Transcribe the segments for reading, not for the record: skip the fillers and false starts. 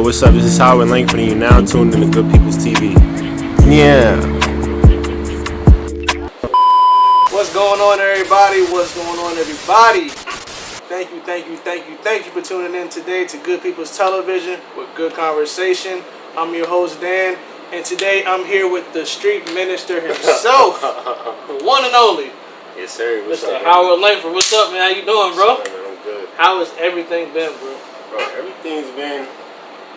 what's up? This is Howard Langford, and you're now tuned in to Good People's TV. Yeah. What's going on, everybody? What's going on, everybody? Thank you for tuning in today to Good People's Television with good conversation. I'm your host, Dan, and today I'm here with the street minister himself, the one and only. Yes, sir. What's Mr. up, Howard Langford. What's up, man? How you doing, bro? What's up, man? I'm good. How has everything been, bro? Bro,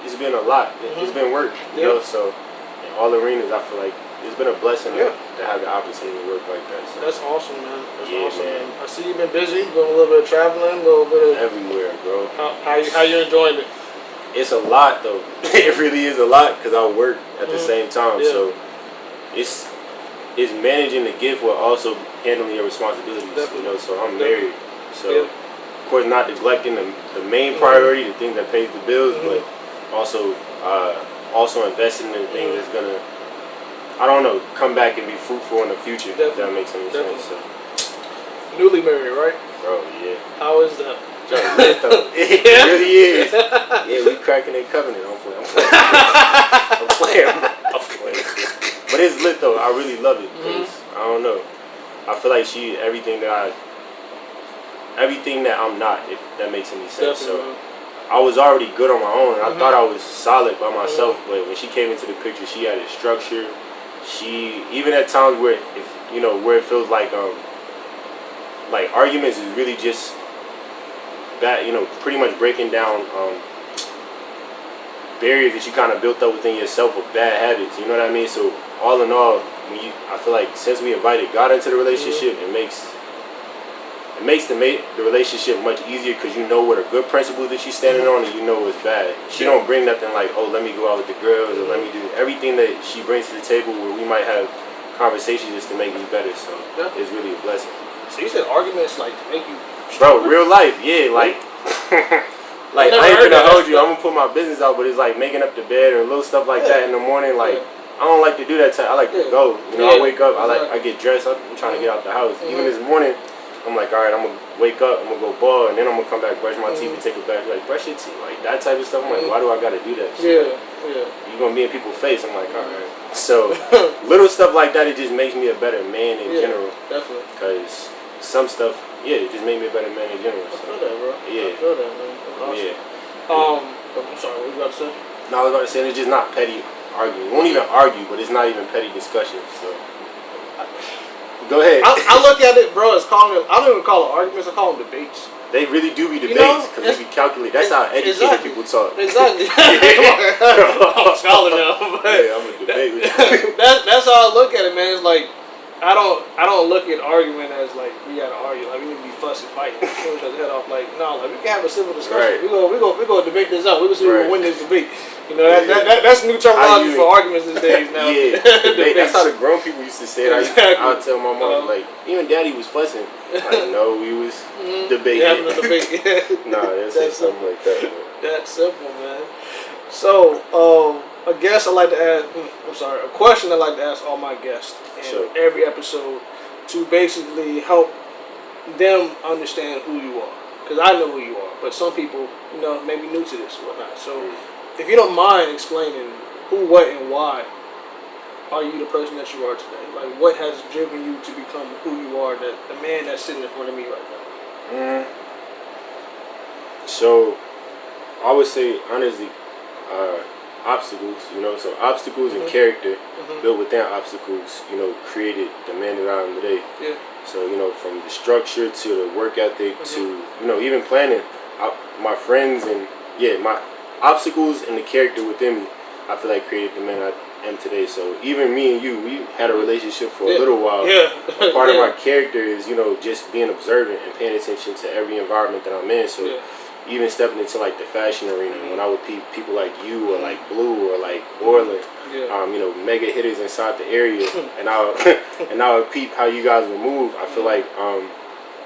it's been a lot. It's been work, you know, so in all arenas, I feel like it's been a blessing to have the opportunity to work like that. So. That's awesome, man. That's awesome, man. I see you've been busy, doing a little bit of traveling, a little bit of... Everywhere, bro. How you enjoying it? It's a lot, though. It really is a lot because I work at the same time. Yeah. So it's managing the gift while also handling your responsibilities. Definitely. You know, so I'm married. So, of course, not neglecting the main priority, the thing that pays the bills, but also investing in things that's going to, I don't know, come back and be fruitful in the future, if that makes any sense. So. Newly married, right? Bro, yeah. How is that? It really is. Yeah, we cracking a covenant. I'm playing. But it's lit though. I really love it because I don't know. I feel like she everything that I'm not, if that makes any sense. Definitely. So I was already good on my own. I thought I was solid by myself, but when she came into the picture, she had a structure. She even at times where where it feels like arguments is really just that, pretty much breaking down barriers that you kind of built up within yourself of bad habits. You know what I mean? So all in all, I feel like since we invited God into the relationship, it makes the relationship much easier because you know what are good principles that she's standing on and you know what's bad. She don't bring nothing like, oh, let me go out with the girls or let me do everything that she brings to the table where we might have conversations just to make me better. So it's really a blessing. So you said arguments like to make you stronger? Bro, real life, yeah, like like I ain't gonna hold you, I'm gonna put my business out, but it's like making up the bed or little stuff like that in the morning. Like I don't like to do that. I like to go. I wake up. I get dressed. I'm trying to get out the house. Even this morning, I'm like, all right, I'm gonna wake up. I'm gonna go ball, and then I'm gonna come back, brush my teeth, and take a bath. Like brush your teeth, like that type of stuff. I'm like, why do I gotta do that? So, you gonna be in people's face. I'm like, all right. So little stuff like that, it just makes me a better man in general. Definitely. Because some stuff, it just made me a better man in general. So. I feel that, bro. Yeah. I feel that, man. Awesome. I'm sorry, what were you about to say? No, I was about to say it's just not petty arguing. We won't even argue, but it's not even petty discussions. So go ahead. I look at it, bro, as I don't even call it arguments, I call them debates. They really do be debates because we calculate. That's how educated people talk. Exactly. I'm scholar now. Yeah, I'm a debate with you. That's how I look at it, man. It's like I don't look at argument as like we gotta argue, like we need to be fussing, fighting, show each other head off. Like no, like we can have a civil discussion. We go debate this out. We gonna see who will win this debate. You know that's new terminology for arguments these days now. Debate. That's how the grown people used to say it. I would tell my mom like even Daddy was fussing. Like no, we was debating. Having a debate. Nah, that's something like that. That's simple, man. So a question I like to ask all my guests in every episode to basically help them understand who you are. Because I know who you are, but some people, may be new to this or whatnot. So if you don't mind explaining who, what, and why are you the person that you are today? Like what has driven you to become who you are, the man that's sitting in front of me right now? So I would say honestly, obstacles, so obstacles and character built within obstacles, created the man that I am today. Yeah. So, from the structure to the work ethic to, even planning, my friends and, my obstacles and the character within me, I feel like created the man I am today. So even me and you, we had a relationship for a little while. A part of my character is, just being observant and paying attention to every environment that I'm in. So even stepping into like the fashion arena, when I would people like you or like Blue or like Orland, mega hitters inside the area, and I would peep how you guys would move. I feel like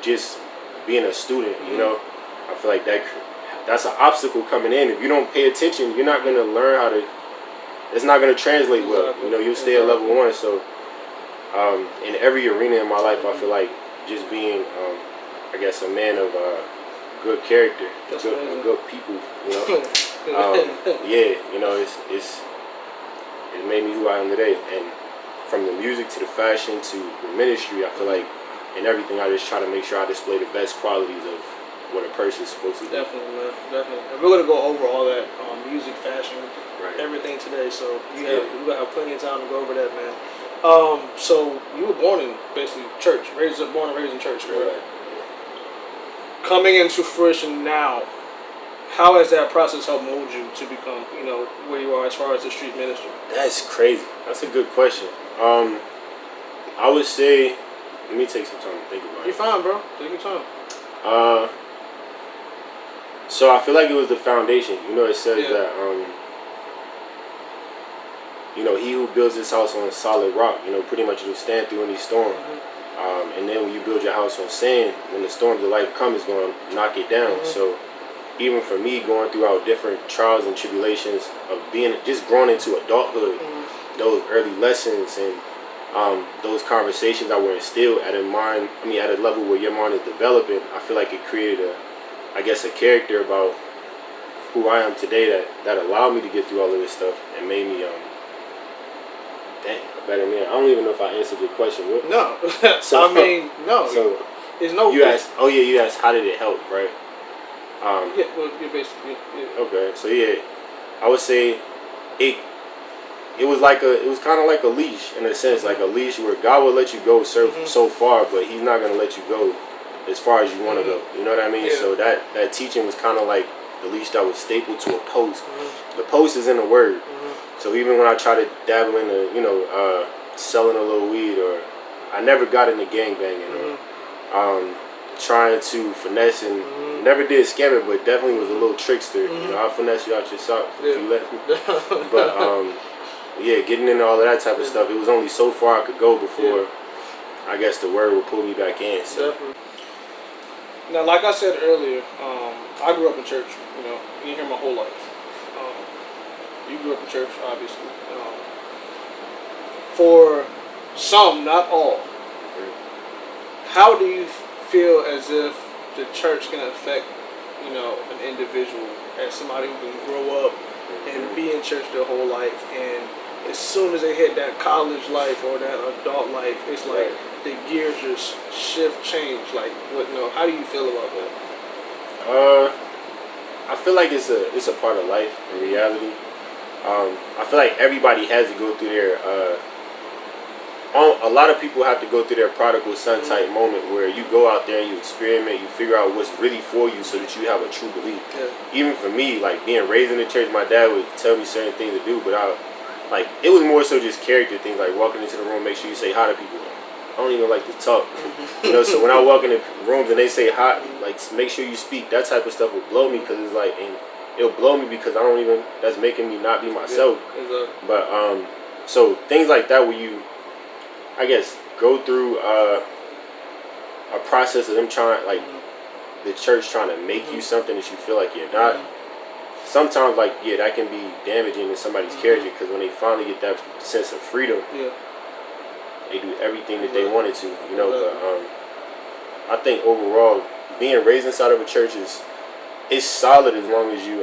just being a student, I feel like that's an obstacle coming in. If you don't pay attention, you're not gonna learn how to. It's not gonna translate well. You'll stay at level 1. So in every arena in my life, I feel like just being, I guess, a man of good character, good people, Yeah, you know, it made me who I am today. And from the music to the fashion to the ministry, I feel like in everything I just try to make sure I display the best qualities of what a person's supposed to do. Definitely, man. Definitely. And we're gonna go over all that music, fashion, everything today. So we're gonna have plenty of time to go over that, man. So you were born in basically church, born and raised in church, correct? Right. Coming into fruition now, how has that process helped mold you to become, you know, where you are as far as the street ministry? That's crazy. That's a good question. I would say, let me take some time to think about it. You're fine, bro. Take your time. So I feel like it was the foundation. You know, it says that, you know, he who builds his house on a solid rock, you know, pretty much it'll stand through any storm. And then when you build your house on sand, when the storms of life come, it's going to knock it down. So even for me, going throughout different trials and tribulations of being just growing into adulthood, those early lessons and those conversations that were instilled at a level where your mind is developing, I feel like it created a character about who I am today that allowed me to get through all of this stuff and made me a better man. I don't even know if I answered your question. No. So, I mean, no. So there's no. You asked. Oh yeah, you asked how did it help, right? Yeah. Well, you're basically. Yeah. Okay. So yeah, I would say it was kind of like a leash in a sense, like a leash where God will let you go so far, but He's not gonna let you go as far as you want to go. You know what I mean? Yeah. So that teaching was kind of like the leash that was stapled to a post. The post is in the Word. So even when I try to dabble in the, you know, selling a little weed, or I never got into gangbanging, or trying to finesse and never did scam it, but definitely was a little trickster. You know, I'll finesse you out your socks if you let me. But yeah, getting into all of that type of stuff, it was only so far I could go before I guess the Word would pull me back in. So. Now, like I said earlier, I grew up in church. You know, been here my whole life. You grew up in church, obviously. For some, not all. How do you feel as if the church can affect, you know, an individual, as somebody who can grow up and be in church their whole life, and as soon as they hit that college life or that adult life, it's like the gears just change. Like, what? You know, how do you feel about that? I feel like it's a part of life in reality. I feel like everybody has to go through their. A lot of people have to go through their prodigal son type moment where you go out there and you experiment, you figure out what's really for you, so that you have a true belief. Even for me, like being raised in the church, my dad would tell me certain things to do, but it was more so just character things, like walking into the room, make sure you say hi to people. I don't even like to talk, you know. So when I walk in the rooms and they say hi, like make sure you speak. That type of stuff will blow me because it's like, and it'll blow me because that's making me not be myself. But so things like that where you, I guess, go through a process of them trying, like the church trying to make you something that you feel like you're not. Sometimes, like, that can be damaging to somebody's character, because when they finally get that sense of freedom, they do everything that they wanted to, you know. But I think overall, being raised inside of a church is solid as long as you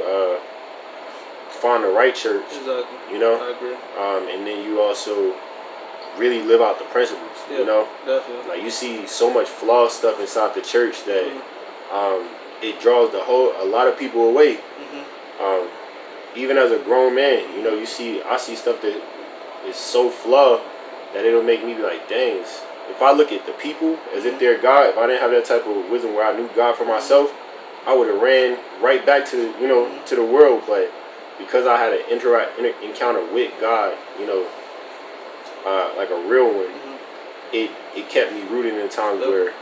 find the right church. You know. I agree. And then you also really live out the principles. You know. Definitely. Like, you see so much flawed stuff inside the church that it draws a lot of people away. Even as a grown man, you know, I see stuff that is so flawed that it'll make me be like, dang, if I look at the people as if they're God, if I didn't have that type of wisdom where I knew God for myself, I would have ran right back to to the world. But because I had an encounter with God, you know, like a real one, it kept me rooted in times where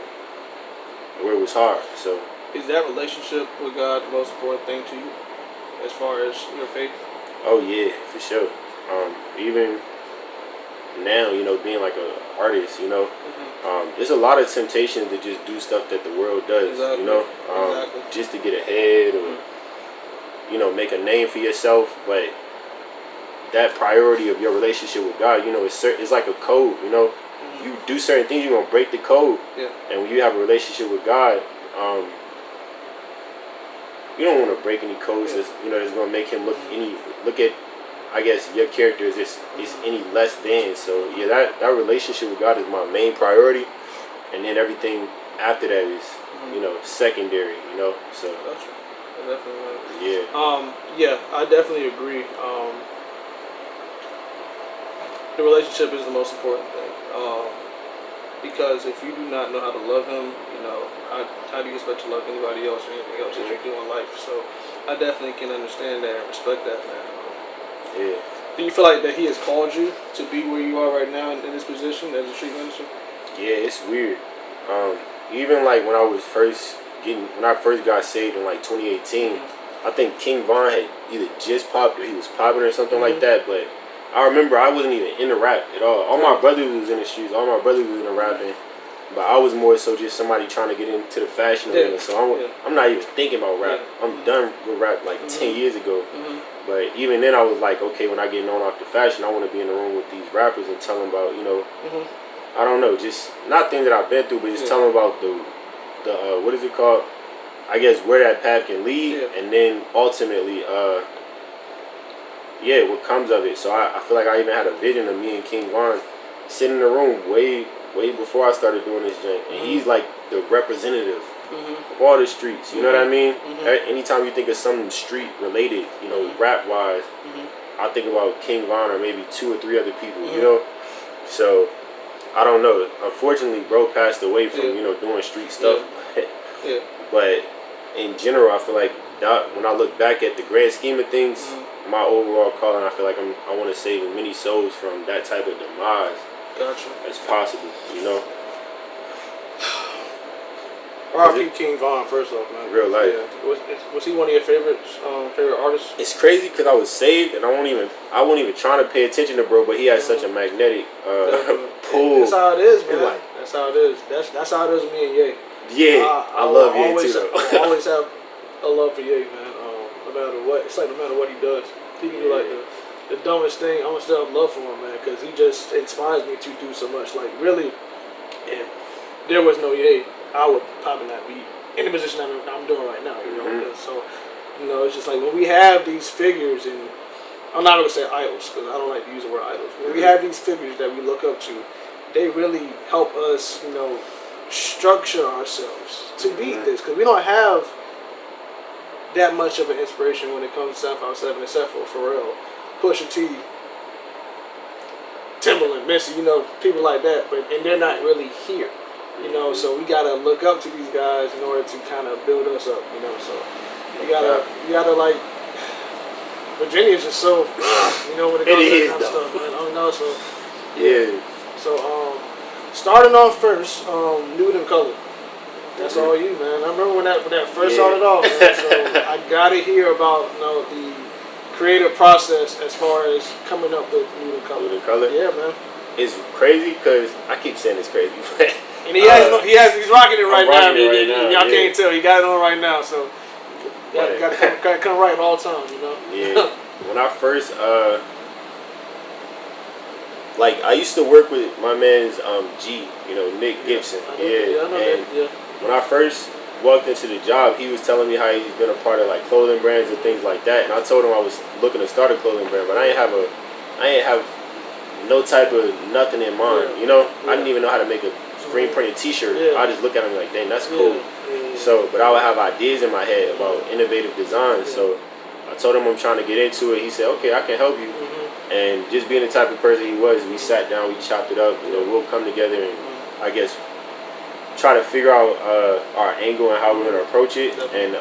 it was hard. So, is that relationship with God the most important thing to you, as far as your faith? Oh yeah, for sure. Even now, you know, being like an artist, you know, there's a lot of temptation to just do stuff that the world does, you know, just to get ahead or, you know, make a name for yourself. But that priority of your relationship with God, you know, it's like a code, you know. You do certain things, you're going to break the code. And when you have a relationship with God, you don't want to break any codes that's going to make him look at, I guess, your character is any less than. So yeah, that relationship with God is my main priority, and then everything after that is secondary. So gotcha. I definitely yeah. I definitely agree. The relationship is the most important thing. Because if you do not know how to love him, how do you expect to love anybody else or anything else that you do in life? So I definitely can understand that and respect that, man. Yeah. Do you feel like that he has called you to be where you are right now in this position as a street minister? Yeah, it's weird. Even like when I first got saved in like 2018, I think King Von had either just popped or he was popping or something like that, but I remember I wasn't even in the rap at all. All my brothers was in the streets. All my brothers was in the rapping. But I was more so just somebody trying to get into the fashion arena. So I'm not even thinking about rap. I'm done with rap like 10 years ago. But even then I was like, okay, when I get known off the fashion, I want to be in the room with these rappers and tell them about, I don't know, just not things that I've been through, but just tell them about the what is it called? I guess where that path can lead, and then ultimately, what comes of it. So I feel like I even had a vision of me and King Von sitting in the room way before I started doing this joint. And he's like the representative of all the streets. You know what I mean? Anytime you think of something street related, rap wise, I think about King Von or maybe 2 or 3 other people. So I don't know. Unfortunately, bro passed away from doing street stuff. But in general, I feel like when I look back at the grand scheme of things, my overall calling, I feel like I want to save as many souls from that type of demise as possible. R.I.P. King Von, first off, man. Real life. Was he one of your favorite artists? It's crazy because I was saved and I won't even trying to pay attention to bro, but he has such a magnetic pull. That's how it is, man. That's how it is. That's how it is with me and Ye. Yeah, I love Ye too. I always have a love for Ye, man. No matter what, it's like no matter what he does, he can do like the dumbest thing. I'm gonna still have love for him, man, because he just inspires me to do so much. Like really, if there was no Ye, I would probably not be in the position I'm doing right now. So it's just like when we have these figures, and I'm not gonna say idols because I don't like to use the word idols. When we have these figures that we look up to, they really help us, structure ourselves to beat this, because we don't have that much of an inspiration when it comes to South 7 except for Pharrell, Pusha T, Timbaland, Missy, people like that, and they're not really here, so we gotta look up to these guys in order to kind of build us up, so you gotta like, Virginia's just so, when it comes to that kind of stuff, man. So starting off first, Nude and Color. That's all you, man. I remember when that first started off, man. So I gotta hear about the creative process as far as coming up with Nude and Color. Nude and Color? Yeah, man. It's crazy because I keep saying it's crazy, but and he's rocking it right now. Y'all can't tell. He got it on right now, so gotta come right all the time, Yeah. When I first I used to work with my man's G, Nick Gibson. When I first walked into the job, he was telling me how he's been a part of like clothing brands and things like that. And I told him I was looking to start a clothing brand, but I ain't have no type of nothing in mind. I didn't even know how to make a screen printed T-shirt. I just look at him like, dang, that's cool. So, but I would have ideas in my head about innovative designs. So I told him I'm trying to get into it. He said, okay, I can help you. And just being the type of person he was, we sat down, we chopped it up. We'll come together and I guess try to figure out our angle and how we're going to approach it. And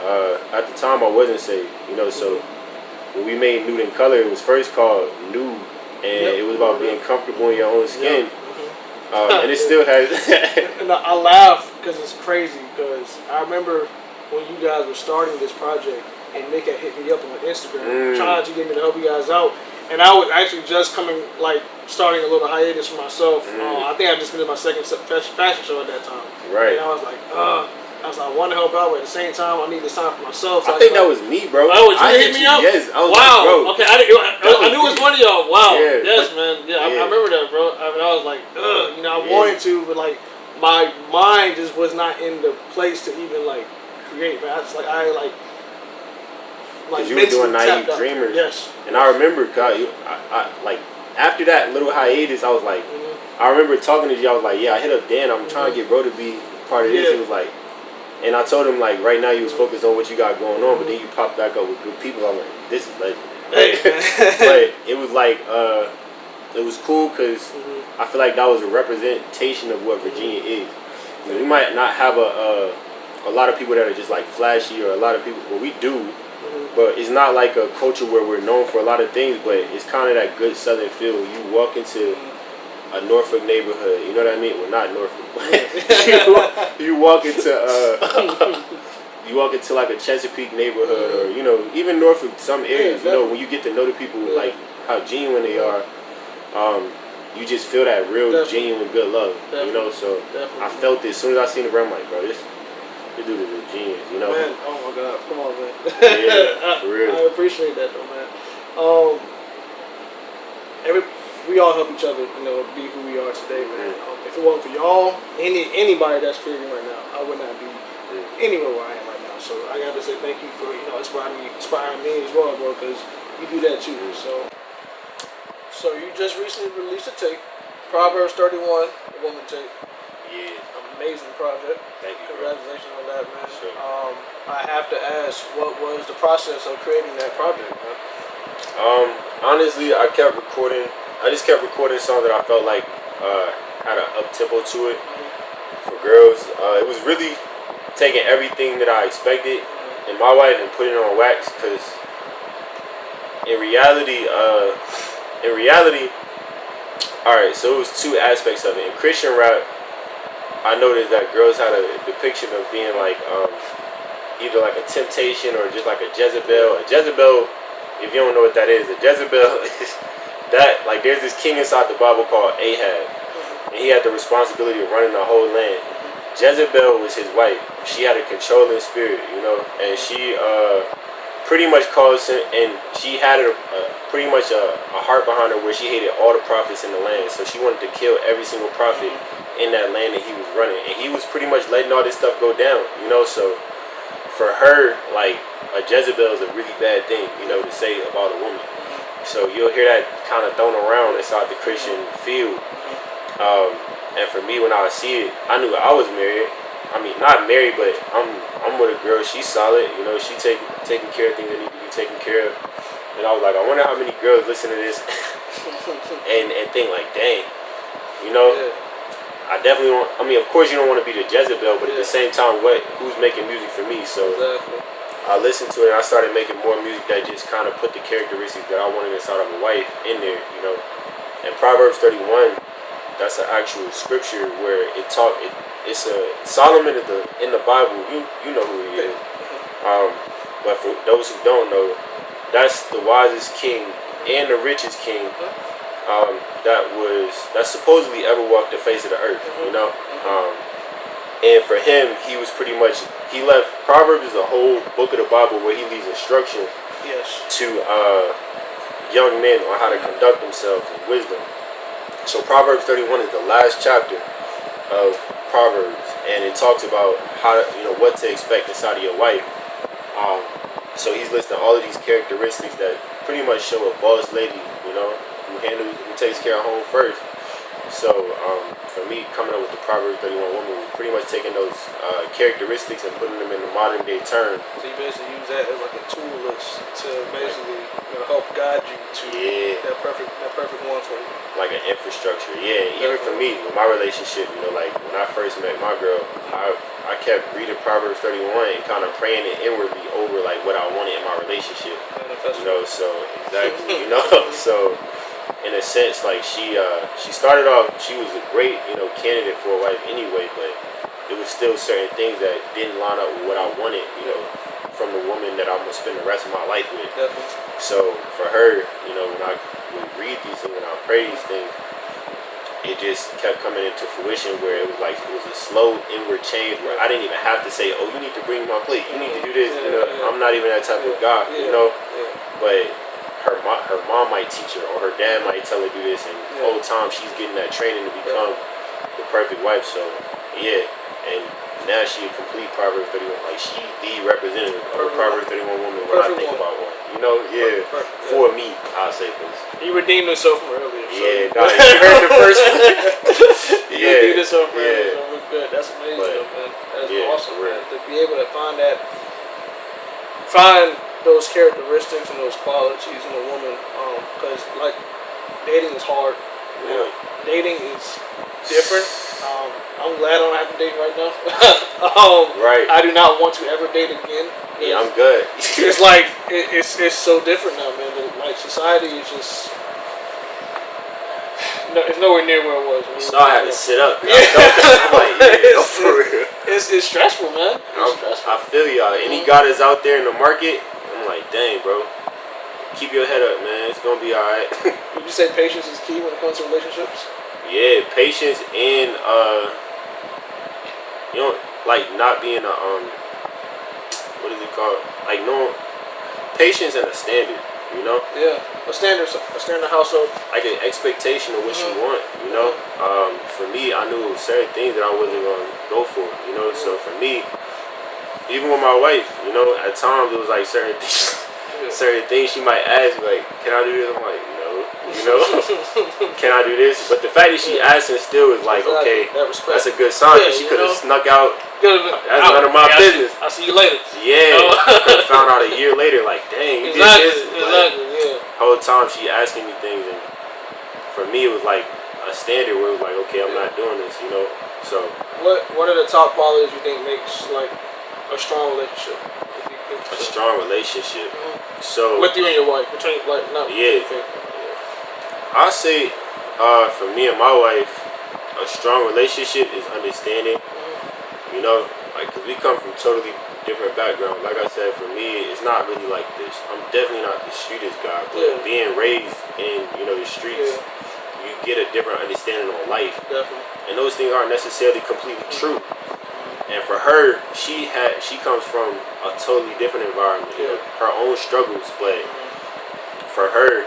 at the time, I wasn't saved, so when we made Nude and Color, it was first called Nude, and it was about being comfortable in your own skin. And it still has. And I laugh because it's crazy, because I remember when you guys were starting this project, and Nick had hit me up on Instagram trying to get me to help you guys out. And I was actually just starting a little hiatus for myself. I think I just finished my second fashion show at that time. Right. And I was like, I want to help out, but at the same time, I need this time for myself. So I think that was me, bro. Oh, you hit me up? Yes. I was wow. Like, bro. Okay, I knew it was one of y'all. Wow. Yeah. Yes, man. Yeah, I remember that, bro. I was like, I wanted to, but my mind just was not in the place to even create, man. Because you were doing Naive Dreamers. Yes. And I remember, like, after that little hiatus, I was like, I remember talking to you, I was like, yeah, I hit up Dan, I'm trying to get bro to be part of this. He was like, and I told him, like, right now you was focused on what you got going on, but then you popped back up with good people. I'm like, this is legendary. But it was like, it was cool because I feel like that was a representation of what Virginia is. You know, we might not have a lot of people that are just like flashy, or a lot of people, well, we do, but it's not like a culture where we're known for a lot of things, but it's kind of that good southern feel. You walk into a Norfolk neighborhood, you know what I mean? Well, not Norfolk, but you walk into like a Chesapeake neighborhood, or, you know, even Norfolk, some areas, you know, when you get to know the people, like how genuine they are, you just feel that real, genuine good love, you know. So I felt it as soon as I seen the brand. I'm like, bro, this dude is a genius, you know. Man, oh my God, come on, man. Yeah, for real. I appreciate that, though, man. We all help each other, you know, be who we are today, man. If it wasn't for y'all, anybody that's creating right now, I would not be anywhere where I am right now. So I got to say thank you for, you know, inspiring me as well, bro, because you do that too. So you just recently released a tape, Proverbs 31, a woman tape. Yeah. Amazing project. Thank you. Congratulations on that, man. Sure. I have to ask, what was the process of creating that project, man? Honestly, I just kept recording songs that I felt like had an up-tempo to it for girls. It was really taking everything that I expected in my wife and putting it on wax, because in reality, alright, so it was two aspects of it. In Christian rap, I noticed that girls had a depiction of being like either like a temptation or just like a Jezebel. A Jezebel, if you don't know what that is, a Jezebel is that, like, there's this king inside the Bible called Ahab, and he had the responsibility of running the whole land. Jezebel was his wife. She had a controlling spirit, you know, and she pretty much caused him, and she had pretty much a heart behind her where she hated all the prophets in the land. So she wanted to kill every single prophet in that land that he was running, and he was pretty much letting all this stuff go down, you know. So for her, like, a Jezebel is a really bad thing, you know, to say about a woman. So you'll hear that kind of thrown around inside the Christian field. And for me, when I would see it, I knew I was married. I mean, not married, but I'm with a girl. She's solid, you know. She taking care of things that need to be taken care of. And I was like, I wonder how many girls listen to this and think like, dang, you know. I definitely don't. I mean, of course, you don't want to be the Jezebel, but at the same time, who's making music for me? So I listened to it, and I started making more music that just kind of put the characteristics that I wanted inside of a wife in there, you know. And Proverbs 31, that's an actual scripture where it's a Solomon in the Bible. You know who he is. But for those who don't know, that's the wisest king and the richest king that supposedly ever walked the face of the earth, you know. And for him, he was pretty much, he left, Proverbs is a whole book of the Bible where he leaves instruction to young men on how to conduct themselves in wisdom. So Proverbs 31 is the last chapter of Proverbs, and it talks about how, you know, what to expect inside of your wife. So he's listing all of these characteristics that pretty much show a boss lady, you know, who takes care of home first. So for me, coming up with the Proverbs 31 woman was pretty much taking those characteristics and putting them in the modern day term. So you basically use that as like a tool to basically, you know, help guide you to that perfect one for you. Like an infrastructure, yeah. Even for me, with my relationship, you know, like when I first met my girl, I kept reading Proverbs 31 and kind of praying it inwardly over like what I wanted in my relationship. You know, so exactly, you know, so. In a sense, like she started off, she was a great, you know, candidate for a wife anyway, but it was still certain things that didn't line up with what I wanted, you know, from the woman that I'm gonna spend the rest of my life with. So for her, you know, when I would read these things and I pray these things, it just kept coming into fruition where it was like it was a slow inward change where I didn't even have to say, oh, you need to bring my plate, you need to do this, you know. I'm not even that type of guy, you know, but her mom might teach her, or her dad might tell her to do this, and the whole time she's getting that training to become the perfect wife. So yeah, and now she a complete Proverbs 31. Like, she the representative of a Proverbs 31 woman when I think about one. You know, for me, I'll say this. You redeemed yourself from earlier. So. Yeah, nah, you heard the first one. You redeemed yourself from earlier. So we're good. That's amazing, man. That's awesome, man. To be able to find those characteristics and those qualities in a woman, because like dating is hard. Yeah. Dating is different. I'm glad I don't have to date right now. Right. I do not want to ever date again. Yeah, I'm good. It's like it's so different now, man. Like society is just it's nowhere near where it was. So I had to sit up. Yeah. I'm like, for real. It's stressful, man. It's stressful. I feel y'all. Any guy that's out there in the market, I'm like, dang, bro. Keep your head up, man. It's gonna be alright. Would you say patience is key when it comes to relationships? Yeah, patience and like not being a what is it called? Like patience and a standard, you know? Yeah, a standard household. Like an expectation of what you want, you know? For me, I knew certain things that I wasn't gonna go for, you know? So for me, even with my wife, you know, at times it was like certain things she might ask me, like, can I do this? I'm like, no, you know, can I do this? But the fact that she asking still is like, okay, that's a good sign. She could have snuck out. That's none of my business. I'll see you later. Yeah, I found out a year later, like, dang, you did this. Exactly. Whole time she asking me things, and for me it was like a standard where it was like, okay, I'm not doing this, you know. So what are the top qualities you think makes like a strong relationship? A strong relationship. So with you and your wife, between like not I'll say for me and my wife, a strong relationship is understanding. You know, like, cause we come from totally different backgrounds. Like I said, for me, it's not really like this. I'm definitely not the streetest guy, but being raised in the streets, you get a different understanding on life. Definitely. And those things aren't necessarily completely true. And for her, she comes from a totally different environment, her own struggles. But for her,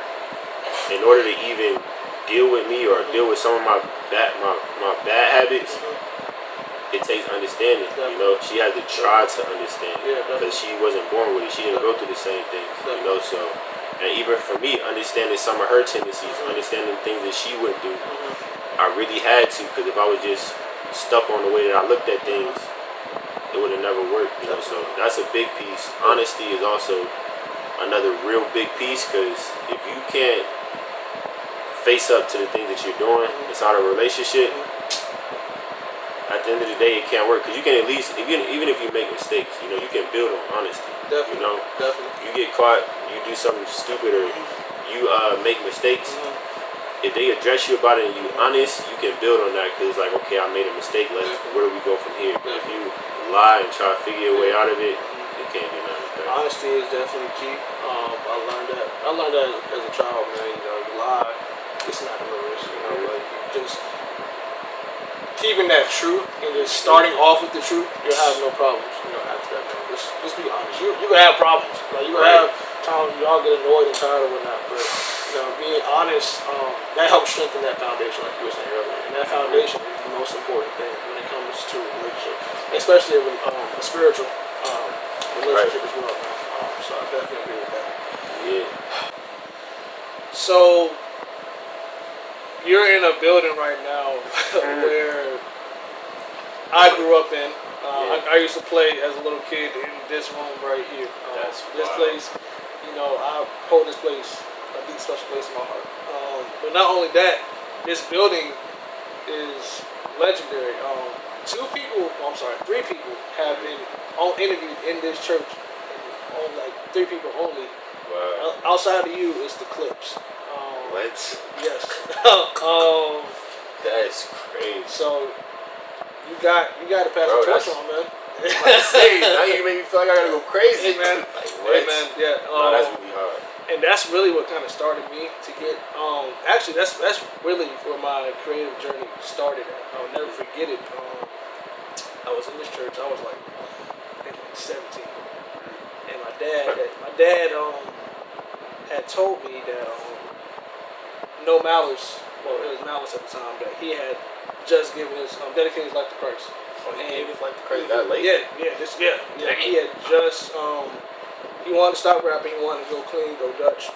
in order to even deal with me or deal with some of my bad habits, it takes understanding. You know, she had to try to understand because she wasn't born with it. She didn't go through the same things. You know, so and even for me, understanding some of her tendencies, understanding things that she went through, I really had to, because if I was just stuck on the way that I looked at things, it would have never worked, you know. So that's a big piece. Honesty is also another real big piece, because if you can't face up to the things that you're doing inside a relationship, at the end of the day, it can't work. Because you can at least, even if you make mistakes, you know, you can build on honesty. Definitely. You know, definitely. You get caught, you do something stupid, or you make mistakes. If they address you about it and you honest, you can build on that, because it's like, okay, I made a mistake. Where do we go from here? But if you lie and try to figure your way out of it, you can't do nothing. Honesty is definitely key. I learned that as a child, man. You know, you lie, it's not a real issue. You know, like just keeping that truth and just starting off with the truth, you'll have no problems. You know, after that, man. Just be honest. You can have problems. Like, you can have times y'all get annoyed and tired or whatnot, but being honest, that helps strengthen that foundation, like you were saying earlier. And that foundation is the most important thing when it comes to a relationship, especially a spiritual relationship as well. So I definitely agree with that. Yeah. So you're in a building right now where I grew up in. I used to play as a little kid in this room right here. This place, I hold this place a deep special place in my heart. But not only that, this building is legendary. Three people have been interviewed in this church. Like 3 people only. Wow. Outside of you is the Clips. What? Yes. That's crazy. So you got to pass the torch on, man. Now you make me feel like I gotta go crazy. Hey, man. Like, what? Hey, man. Yeah. No, that's really hard. And that's really what kind of started me to get. Actually, that's really where my creative journey started at. I'll never forget it. I was in this church. I was like, I think like 17, and my dad had told me that no Malice. Well, it was Malice at the time, that he had just given his dedicated his life to Christ. Oh, he gave his life to Christ that late? Yeah. He had just he wanted to stop rapping. He wanted to go clean, go Dutch.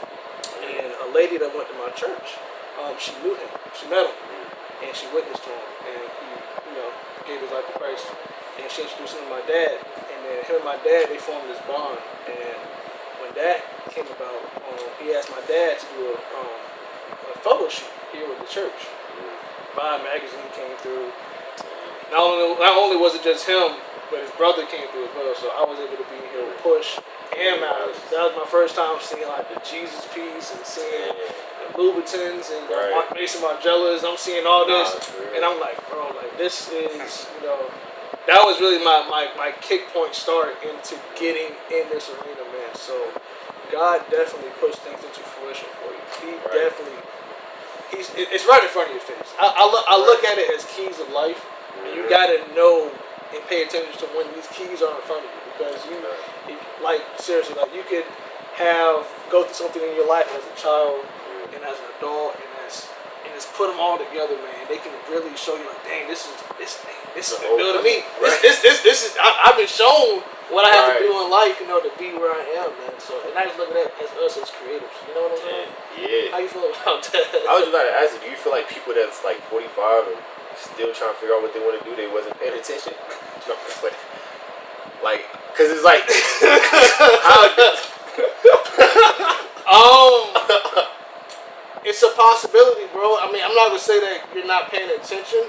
And a lady that went to my church, she knew him. She met him, and she witnessed to him. And he, gave his life to Christ. And she introduced him to my dad. And then him and my dad, they formed this bond. And when that came about, he asked my dad to do a photo shoot here with the church. Vibe magazine came through. Not only was it just him, but his brother came through as well. So I was able to be here with Push and Malice. That was my first time seeing like the Jesus piece and seeing the Louboutins and Mason Margellas. I'm seeing all this, and I'm like, bro, like this is, that was really my kick point start into getting in this arena, man. So God definitely puts things into fruition for you. He definitely, it's right in front of your face. I look at it as keys of life, and you gotta know and pay attention to when these keys are in front of you, because seriously, like you could go through something in your life as a child and as an adult, and just put them all together, man. They can really show you like, dang, this is the build of me. Right. This is I've been shown what I have to do in life, to be where I am, man. So, and I just look at that as us as creatives. You know what I'm saying? Yeah. How you feel about that? I was just about to ask you, do you feel like people that's like 45 and still trying to figure out what they want to do, they wasn't paying attention? No, but like, cause it's like, it's a possibility, bro. I mean, I'm not gonna say that you're not paying attention.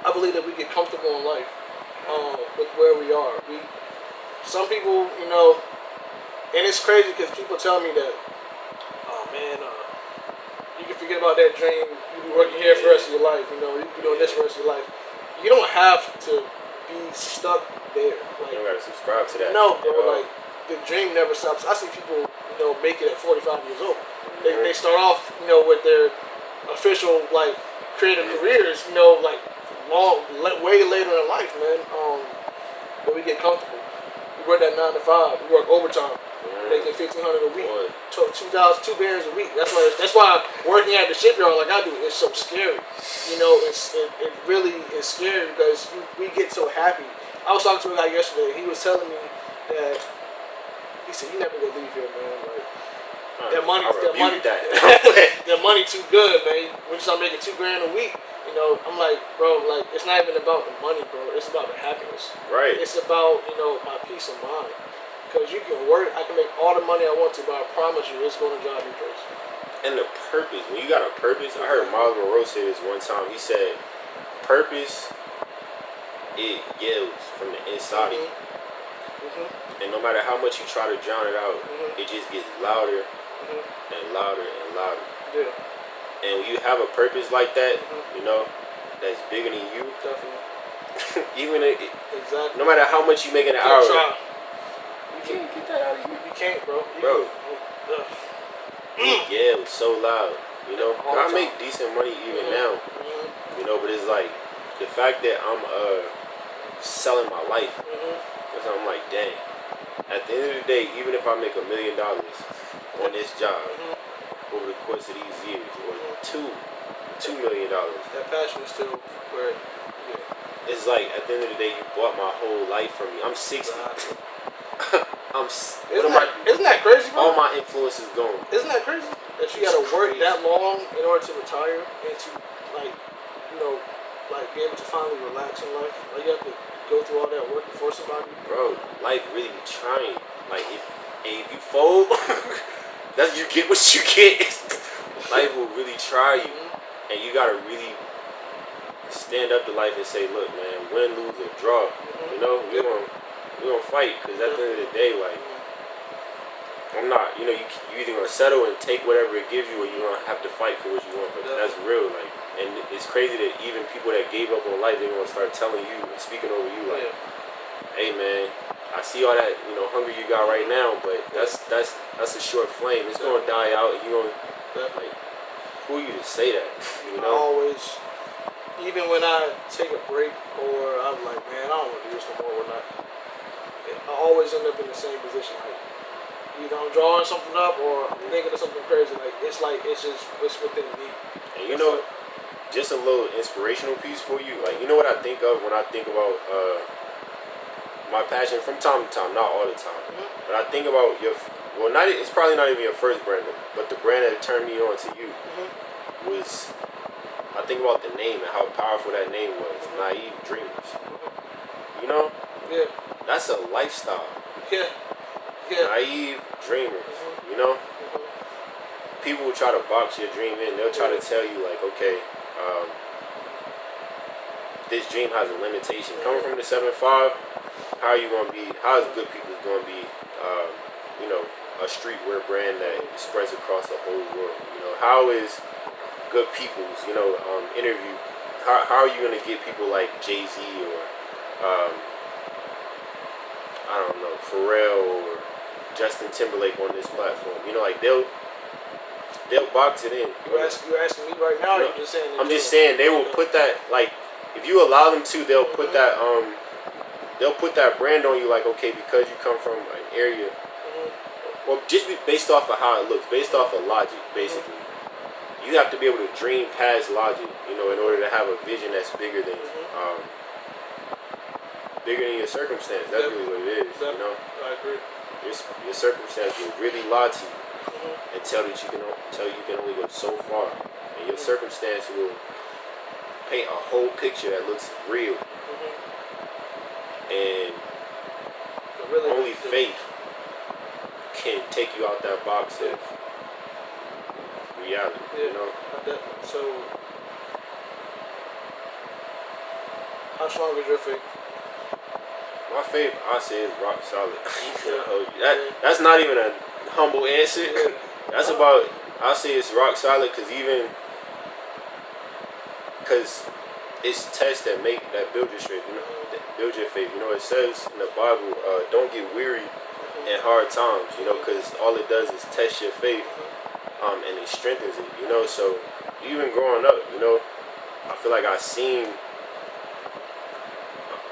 I believe that we get comfortable in life with where we are. Some people, and it's crazy because people tell me that, oh man, you can forget about that dream. You be working here for the rest of your life. You can be doing this for the rest of your life. You don't have to be stuck there. Like, you don't gotta subscribe to that. No, bro. Like, the dream never stops. I see people, make it at 45 years old. They start off, with their official creative careers, like way later in life, man. But we get comfortable. We work that 9 to 5. We work overtime, making $1,500 a week, 2,000, 2 bands a week. That's why working at the shipyard like I do is so scary. It really is scary because we get so happy. I was talking to a guy yesterday. He was telling me that he said, "You never gonna leave here, man. Like that money too good, man. We start making $2,000 a week." I'm like, bro, like it's not even about the money, bro. It's about the happiness. Right. It's about my peace of mind. Because you can work, I can make all the money I want to, but I promise you, it's going to drive me crazy. And the purpose, when you got a purpose, I heard Miles Monroe say this one time. He said, "Purpose, it yells from the inside of you, and no matter how much you try to drown it out, it just gets louder and louder and louder." Yeah. And when you have a purpose like that, that's bigger than you. Definitely. No matter how much you make in an hour, you can't get that out of you. You can't, bro. Yeah, it was so loud. I make decent money even now. But it's like the fact that I'm selling my life. Because I'm like, dang. At the end of the day, even if I make $1 million on this job over the course of these years, or $2 million, that passion is still where. It's like at the end of the day, you bought my whole life from me. I'm 60. Isn't that crazy, bro? All my influence is gone. Isn't that crazy? That you gotta work that long in order to retire and to be able to finally relax in life. Like you have to go through all that work before somebody. Bro, life really be trying. Like if you fold, that's you get what you get. Life will really try you, and you gotta really stand up to life and say, look, man, win, lose, or draw. We're gonna fight, because at the end of the day, like, I'm not, you either gonna settle and take whatever it gives you, or you're gonna have to fight for what you want. But that's real, like, and it's crazy that even people that gave up on life, they're gonna start telling you and speaking over you, like, hey, man, I see all that, hunger you got right now, but that's a short flame. It's gonna die out, and you're gonna, like, who are you to say that? I always, even when I take a break or I'm like, man, I don't want to do this no more, I always end up in the same position. Like, either I'm drawing something up or I'm thinking of something crazy. Like it's within me. And just a little inspirational piece for you. Like, you know what I think of when I think about my passion from time to time, not all the time, but I think about your. Well, not it's probably not even your first brand, but the brand that turned me on to you was. I think about the name and how powerful that name was. Naive Dreamers. You know? Yeah. That's a lifestyle. Yeah. Yeah. Naive Dreamers. You know? People will try to box your dream in. They'll try to tell you, like, okay, this dream has a limitation. Coming from the 7-5, how are you going to be, how is Good People's going to be, you know, a streetwear brand that spreads across the whole world? You know, how is Good People's, you know, interview, how are you going to get people like Jay-Z or, I don't know, Pharrell or Justin Timberlake on this platform? You know, like, they'll box it in. You're asking me right now, or you're just saying? I'm just saying they will put that, like, if you allow them to, they'll put that, they'll put that brand on you, like, okay, because you come from an area, well, just based off of how it looks, based off of logic, basically. You have to be able to dream past logic, you know, in order to have a vision that's bigger than your circumstance. That's really what it is, you know. I agree. Your circumstance will really lie to you and tell you can only go so far, and your circumstance will paint a whole picture that looks real, and really only faith can take you out that box of reality, you know. So, how strong is your faith? My faith, I say, is rock solid. That's not even a humble answer. That's about, I say it's rock solid because it's tests that build your strength, you know, that build your faith. You know, it says in the Bible, don't get weary in hard times, you know, because all it does is test your faith, and it strengthens it, you know. So even growing up, you know, I feel like I've seen,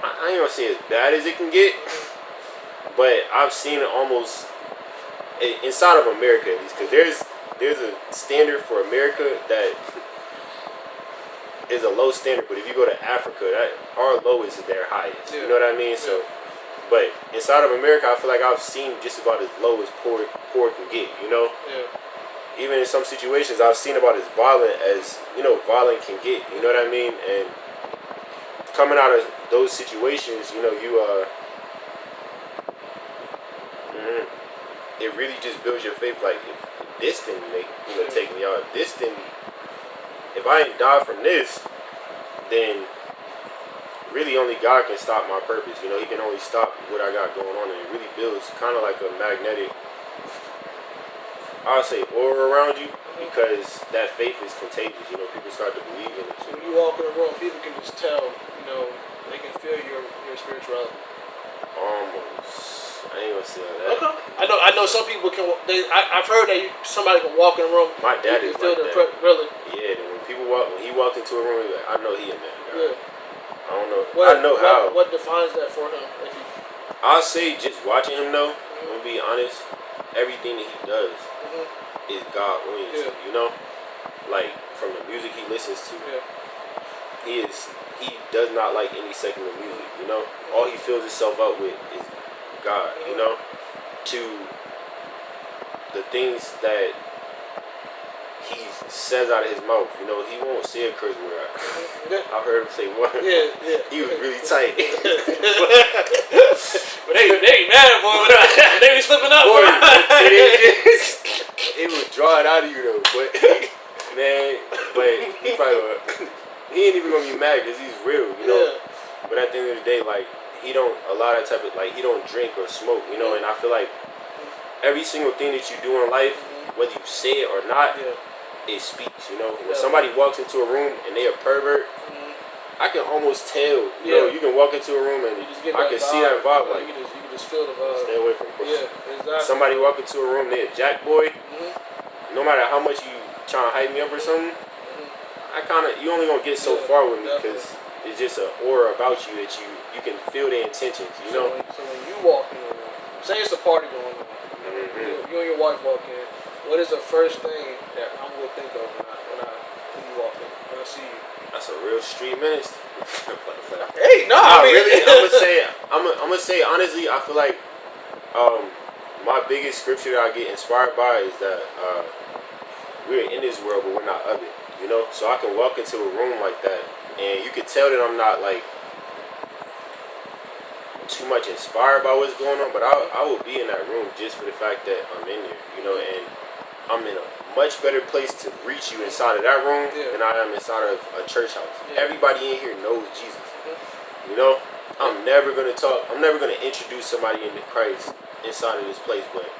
I ain't gonna say as bad as it can get, but I've seen it almost inside of America, at least, because there's a standard for America that is a low standard, but if you go to Africa, our low is their highest. You know what I mean? So, but inside of America, I feel like I've seen just about as low as poor can get. You know? Yeah. Even in some situations, I've seen about as violent as, you know, violent can get. You know what I mean? And coming out of those situations, you know, it really just builds your faith. Like, if this didn't take me out, if I didn't die from this, then really only God can stop my purpose. You know, He can only stop what I got going on, and it really builds kind of like a magnetic, I would say, aura around you, because that faith is contagious. You know, people start to believe in it. So when you walk in the room, people can just tell, you know, they can feel your spirituality. Almost. I ain't gonna say that. Okay. I know some people can. I've heard that somebody can walk in a room. My dad is feel like that. Really? Yeah. When he walked into a room, he's like, I know he a man. Yeah. I don't know. I know how. What defines that for him? I'll say just watching him though. I'm gonna be honest. Everything that he does is God oriented. You know, like from the music he listens to. Yeah. He does not like any secular music. You know, all he fills himself up with is God. You know, to the things that he says out of his mouth, you know, he won't say a curse word. I've heard him say one. Yeah. He was really tight. But they mad, boy. They be slipping up, boy. It would draw it out of you though. But man, he ain't even gonna be mad because he's real, you know. Yeah. But at the end of the day, like, he don't drink or smoke, you know. And I feel like every single thing that you do in life, whether you say it or not, it speaks, you know. When somebody walks into a room and they a pervert, I can almost tell, you know, you can walk into a room and I can see that vibe. Like, you can just feel the vibe. Stay away from it. Yeah, exactly. Somebody walk into a room, they a jack boy, no matter how much you trying to hype me up or something, you only gonna get so far with me because it's just an aura about you that you can feel the intentions, you know. So when you walk in the room, say it's a party going on, you and your wife walk in, what is the first thing that I'm gonna think of when you walk in, when I see you? That's a real street minister. Hey, no, I mean, really, I'm gonna say honestly, I feel like my biggest scripture that I get inspired by is that we're in this world, but we're not of it. You know, so I can walk into a room like that, and you can tell that I'm not like too much inspired by what's going on, but I will be in that room just for the fact that I'm in there. You know, and I'm in a much better place to reach you inside of that room than I am inside of a church house. Everybody in here knows Jesus. You know, I'm never gonna introduce somebody into Christ inside of this place, but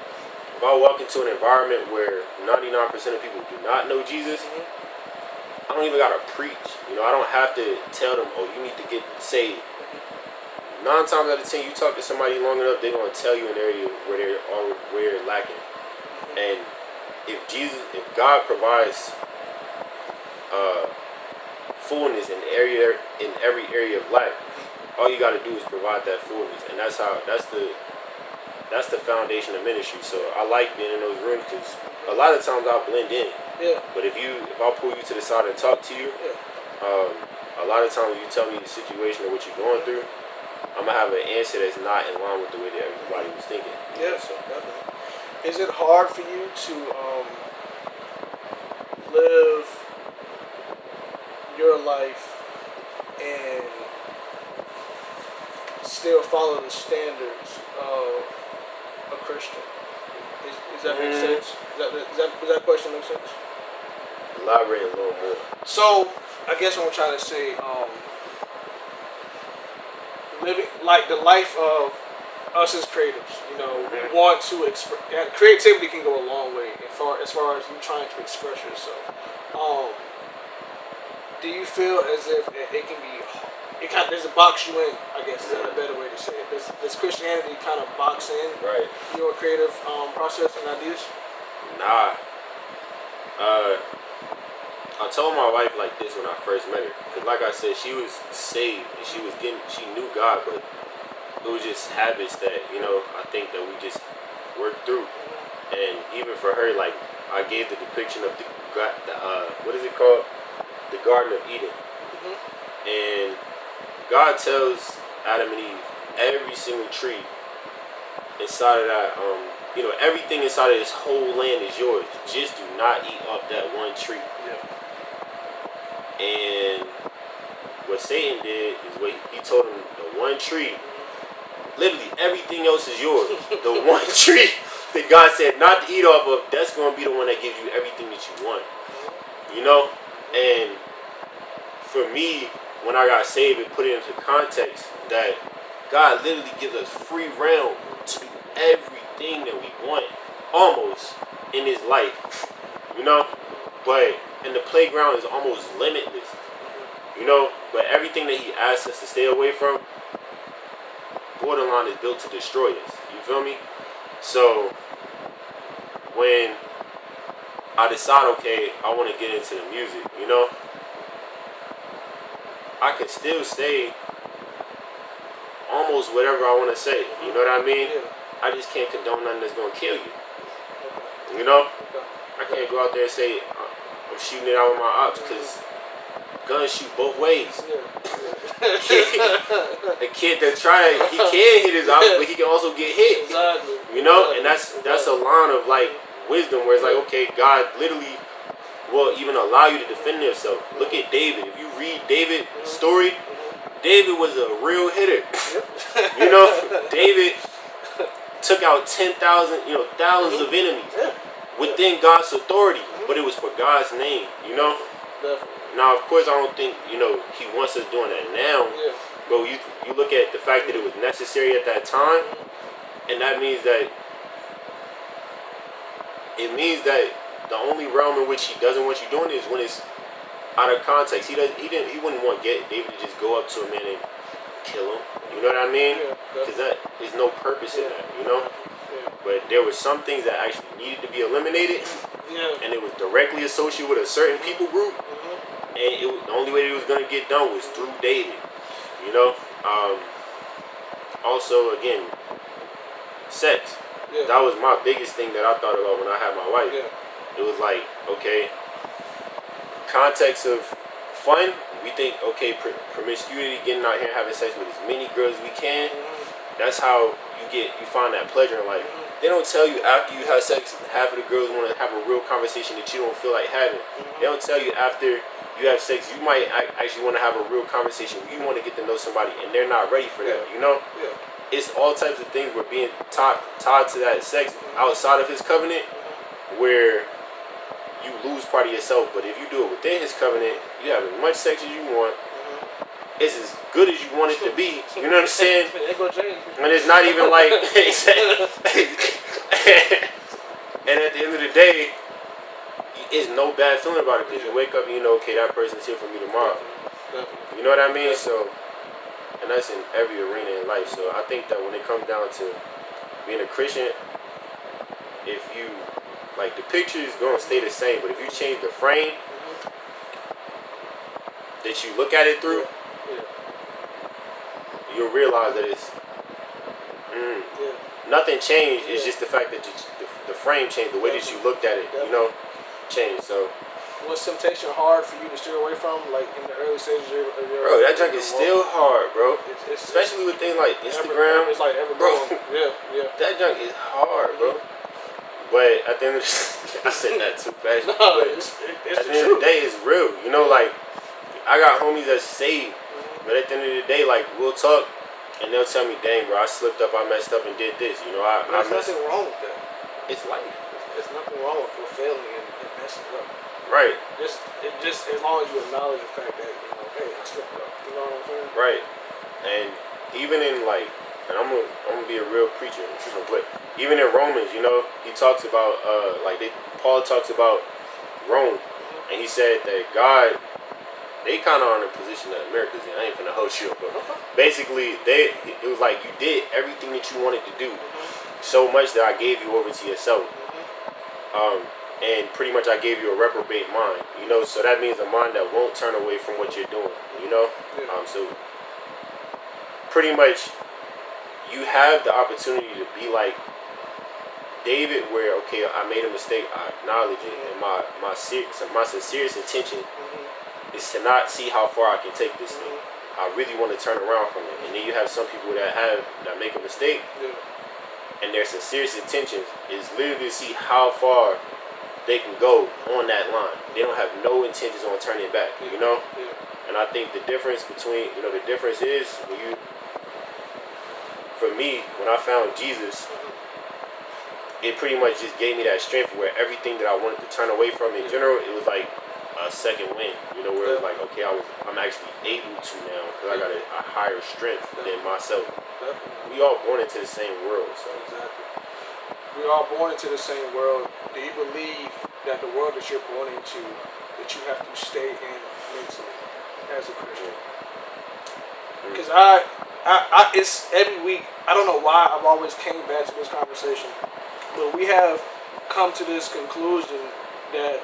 if I walk into an environment where 99% of people do not know Jesus, I don't even gotta preach. You know, I don't have to tell them, oh, you need to get saved. 9 times out of 10, you talk to somebody long enough, they're gonna tell you an area where they're lacking. And if God provides fullness in every area of life, all you got to do is provide that fullness, and that's the foundation of ministry. So I like being in those rooms because a lot of times I'll blend in. Yeah. But if I pull you to the side and talk to you, a lot of times you tell me the situation or what you're going through, I'm gonna have an answer that's not in line with the way that everybody was thinking. Yeah. So definitely. Is it hard for you to live your life and still follow the standards of a Christian? Does that make sense? Does that question make sense? Elaborate a little more. So, I guess what I'm trying to say, living like the life of us as creatives, you know, we want to express. Creativity can go a long way as far as you trying to express yourself. Do you feel as if it can be? There's a box you in, I guess, is that a better way to say it? Does Christianity kind of box in your creative process and ideas? Nah. I told my wife like this when I first met her. Because like I said, she was saved and she knew God, but it was just habits that, you know, I think that we just worked through. And even for her, like, I gave the depiction of the what is it called? The Garden of Eden. And God tells Adam and Eve, every single tree inside of that, you know, everything inside of this whole land is yours. Just do not eat off that one tree. And what Satan did is he told him the one tree, literally everything else is yours. The one tree that God said not to eat off of, that's going to be the one that gives you everything that you want. You know? And for me, when I got saved, it put it into context that God literally gives us free realm to do everything that we want, almost, in this life. You know? But, and the playground is almost limitless. You know? But everything that he asks us to stay away from, borderline is built to destroy us. You feel me? So, when I decide, okay, I want to get into the music, you know? I can still say almost whatever I want to say. You know what I mean? I just can't condone nothing that's going to kill you. You know? I can't go out there and say I'm shooting it out with my ops because guns shoot both ways. A kid that he can hit his ops, but he can also get hit. You know? And that's a line of like wisdom where it's like, okay, God literally will even allow you to defend yourself. Look at David. If you read David's story, David was a real hitter. You know, David took out 10,000, thousands of enemies within God's authority, but it was for God's name, you know. Now, of course, I don't think, he wants us doing that now, but you look at the fact that it was necessary at that time, and that means that the only realm in which he doesn't want you doing it is when it's out of context. He wouldn't want David to just go up to a man and kill him. You know what I mean? Because there's no purpose in that, you know? But there were some things that actually needed to be eliminated, and it was directly associated with a certain people group, and the only way it was going to get done was through David, you know? Also, again, sex. That was my biggest thing that I thought about when I had my wife. It was like, okay, context of fun. We think, okay, promiscuity, getting out here and having sex with as many girls as we can. That's how you find that pleasure in life. They don't tell you after you have sex, half of the girls want to have a real conversation that you don't feel like having. They don't tell you after you have sex, you might actually want to have a real conversation. You want to get to know somebody, and they're not ready for that. You know, it's all types of things. We're being tied to that sex outside of his covenant, where you lose part of yourself. But if you do it within his covenant, you have as much sex as you want. It's as good as you want it to be. You know what I'm saying? And it's not even like and at the end of the day, it's no bad feeling about it, because you wake up and you know, okay, that person's here for me tomorrow. You know what I mean? So, and that's in every arena in life. So I think that when it comes down to being a Christian, if you, like, the picture is going to stay the same, but if you change the frame that you look at it through, you'll realize that it's nothing changed. It's just the fact that the frame changed, the way that you looked at it, you know, changed. So, was temptation hard for you to steer away from, like in the early stages of your bro? That junk is still hard, bro. Especially with things like Instagram. It's like ever growing. That junk is hard, bro. But at the end of the I said that too fast. No, it's at the end of the day, it's real. You know, like, I got homies that saved, but at the end of the day, like, we'll talk, and they'll tell me, dang, bro, I slipped up, I messed up and did this. You know, there's nothing wrong with that. It's life. There's nothing wrong with failing and messing up. Right. Just as long as you acknowledge the fact that, you know, hey, I slipped up. You know what I'm saying? Right. And even in, like, and I'm gonna be a real preacher, but even in Romans, you know, he talks about Paul talks about Rome, and he said that God, they kind of are in a position that America's in. I ain't finna hold you up, but basically it was like, you did everything that you wanted to do, so much that I gave you over to yourself, and pretty much I gave you a reprobate mind, you know. So that means a mind that won't turn away from what you're doing, you know. So pretty much, you have the opportunity to be like David, where, okay, I made a mistake, I acknowledge it, and my sincerest intention is to not see how far I can take this thing. I really want to turn around from it. And then you have some people that make a mistake, and their sincerest intentions is literally to see how far they can go on that line. They don't have no intentions on turning back, you know. And I think the difference is when you. For me, when I found Jesus, it pretty much just gave me that strength where everything that I wanted to turn away from in general, it was like a second wind, you know, where it was like, okay, I'm actually able to now, because I got a higher strength than myself. We all born into the same world, so. Exactly. We're all born into the same world. Do you believe that the world that you're born into, that you have to stay in mentally as a Christian? Because it's every week. I don't know why I've always came back to this conversation, but we have come to this conclusion that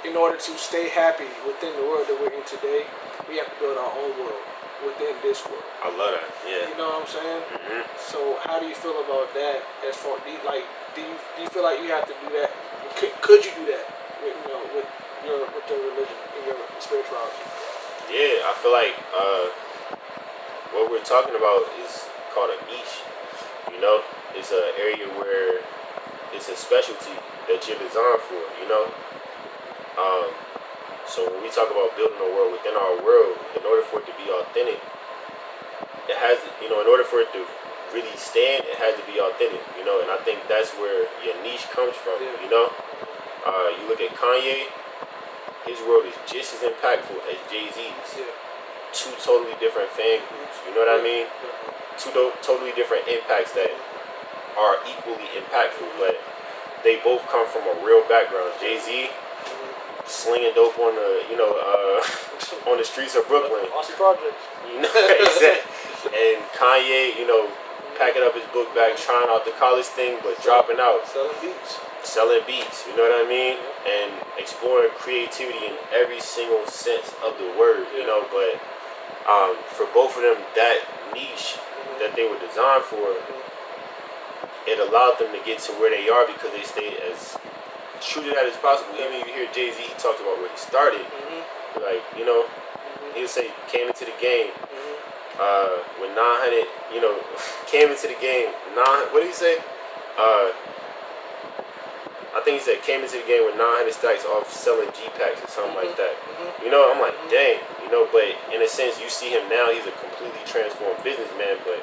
in order to stay happy within the world that we're in today, we have to build our own world within this world. I love that. Yeah. You know what I'm saying? So how do you feel about that? As far do you feel like you have to do that? Could you do that? With your religion and your spirituality? Yeah, I feel like what we're talking about is called a niche. You know, it's an area where it's a specialty that you're designed for. You know, so when we talk about building a world within our world, in order for it to be authentic, it has, in order for it to really stand, it has to be authentic. You know, and I think that's where your niche comes from. You know, you look at Kanye, his world is just as impactful as Jay-Z's. Two totally different fan groups, you know what I mean? Two totally different impacts that are equally impactful, but they both come from a real background. Jay-Z, slinging dope on the, on the streets of Brooklyn. Awesome project. You know, exactly. And Kanye, packing up his book bag, trying out the college thing, but dropping out. Selling beats, you know what I mean? And exploring creativity in every single sense of the word, you know, but for both of them, that niche that they were designed for, it allowed them to get to where they are because they stayed as true to that as possible. Even if you hear Jay-Z, he talks about where he started. Like, you know, he'll say came into the game with 900. You know, came into the game What did he say? I think he said came into the game with 900 stacks off selling G packs or something like that. You know, I'm like, dang. You know, but in a sense, you see him now. He's a completely transformed businessman, but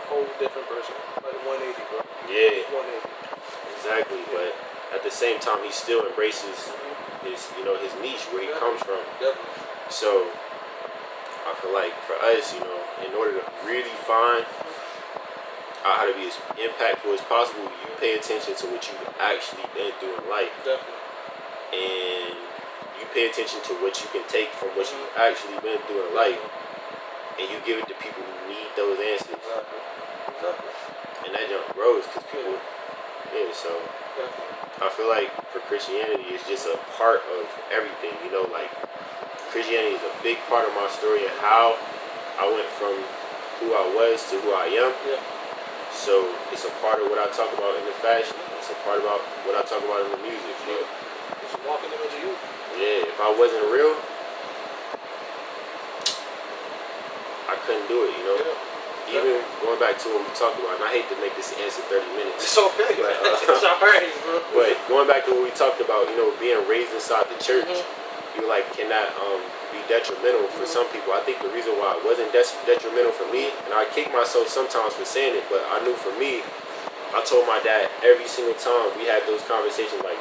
whole different person, like 180, bro. Yeah, 180. Exactly. But at the same time, he still embraces his, you know, his niche where he comes from. Definitely. So I feel like for us, you know, in order to really find out how to be as impactful as possible, you pay attention to what you've actually been through in life. Definitely. And you pay attention to what you can take from what you've actually been through in life, and you give it to people who need those answers. Exactly. And that jump grows because people, so I feel like for Christianity, it's just a part of everything, you know, like Christianity is a big part of my story and how I went from who I was to who I am. Yeah. So it's a part of what I talk about in the fashion. It's a part about what I talk about in the music. You know? It's a walking image of you. Yeah, if I wasn't real, I couldn't do it, you know? Yeah. Even going back to what we talked about, and I hate to make this answer 30 minutes. It's okay. But, it's alright, bro. But going back to what we talked about, you know, being raised inside the church, you're like, can that be detrimental for some people? I think the reason why it wasn't detrimental for me, and I kick myself sometimes for saying it, but I knew for me, I told my dad every single time we had those conversations, like,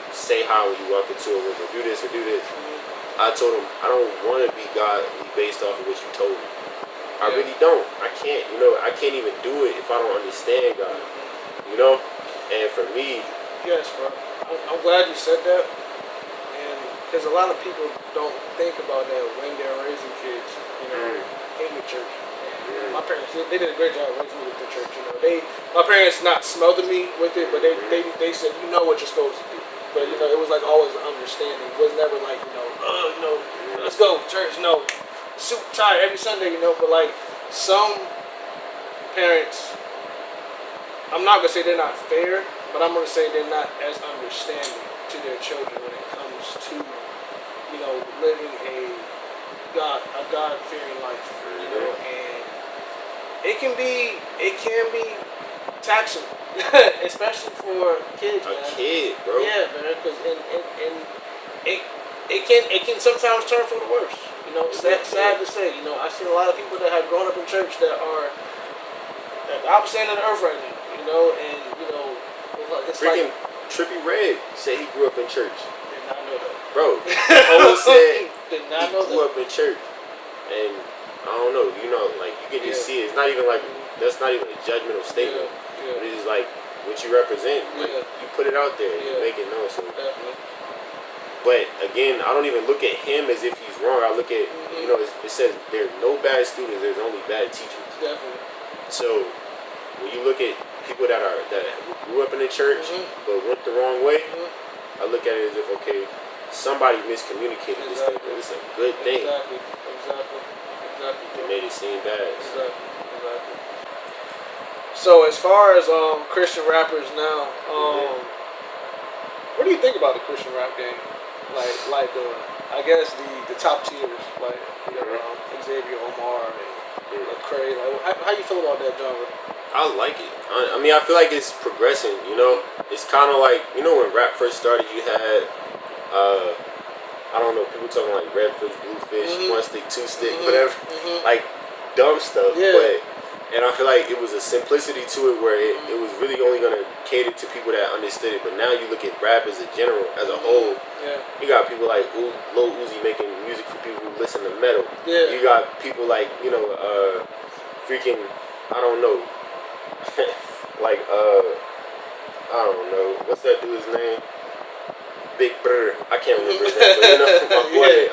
say hi when you walk into a room, or do this or do this. I told him, I don't want to be godly based off of what you told me. I really don't. I can't, you know, I can't even do it if I don't understand God, you know? And for me... Yes, bro. I'm glad you said that. And because a lot of people don't think about that when they're raising kids, you know, in the church. My parents, they did a great job raising me with the church, you know. My parents not smothered me with it, but they said, you know what you're supposed to do. But, you know, it was like always understanding. It was never like, you know, let's go, church, no. Suit tie every Sunday, you know, but like some parents, I'm not gonna say they're not fair, but I'm gonna say they're not as understanding to their children when it comes to, you know, living a God-fearing life, you know, and it can be taxing, especially for kids. A kid, bro. Yeah, man, because it can sometimes turn for the worse. You know, sad to say. You know, I see a lot of people that have grown up in church that are at the opposite end of the earth right now. You know, and you know, it's freaking like Trippie Redd said he grew up in church. Did not know that, bro. Olo said did not he grew up in church, and I don't know. You know, like you can just see it. It's not even like that's not even a judgmental statement. But it's just like what you represent. Like, you put it out there. You make it known. So. Definitely. But again, I don't even look at him as if he's wrong. I look at, you know, it says there's no bad students, there's only bad teachers. Definitely. So when you look at people that grew up in the church but went the wrong way, I look at it as if, okay, somebody miscommunicated this thing. It's a good thing. Exactly. They made it seem bad. Exactly. So as far as Christian rappers now, what do you think about the Christian rap game? Like I guess the top tiers, like Xavier, Omar, and Lecrae. Like, how you feel about that genre? I like it. I mean, I feel like it's progressing. You know, it's kind of like, you know, when rap first started, you had I don't know, people talking like red fish, blue fish, one stick, two stick, whatever, like dumb stuff. And I feel like it was a simplicity to it where it was really only going to cater to people that understood it. But now you look at rap as a general, as a whole. You got people like Lil Uzi making music for people who listen to metal. You got people like, you know, freaking, I don't know, like, I don't know, what's that dude's name? Big Brr. I can't remember his name, but you know, my boy,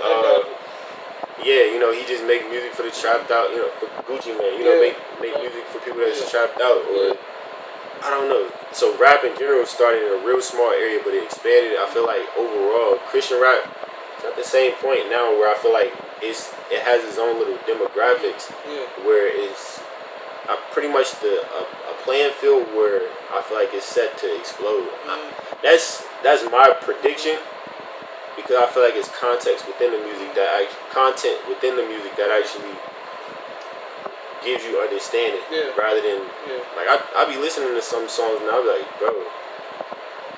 you know, he just make music for the trapped out, you know, for Gucci Mane, you know, make music for people that's trapped out, or I don't know. So rap in general started in a real small area, but it expanded. I feel like overall, Christian rap is at the same point now where I feel like it has its own little demographics, where it's pretty much a playing field where I feel like it's set to explode. That's my prediction. because I feel like it's context within the music content within the music that actually gives you understanding rather than like I be listening to some songs and I be like, bro,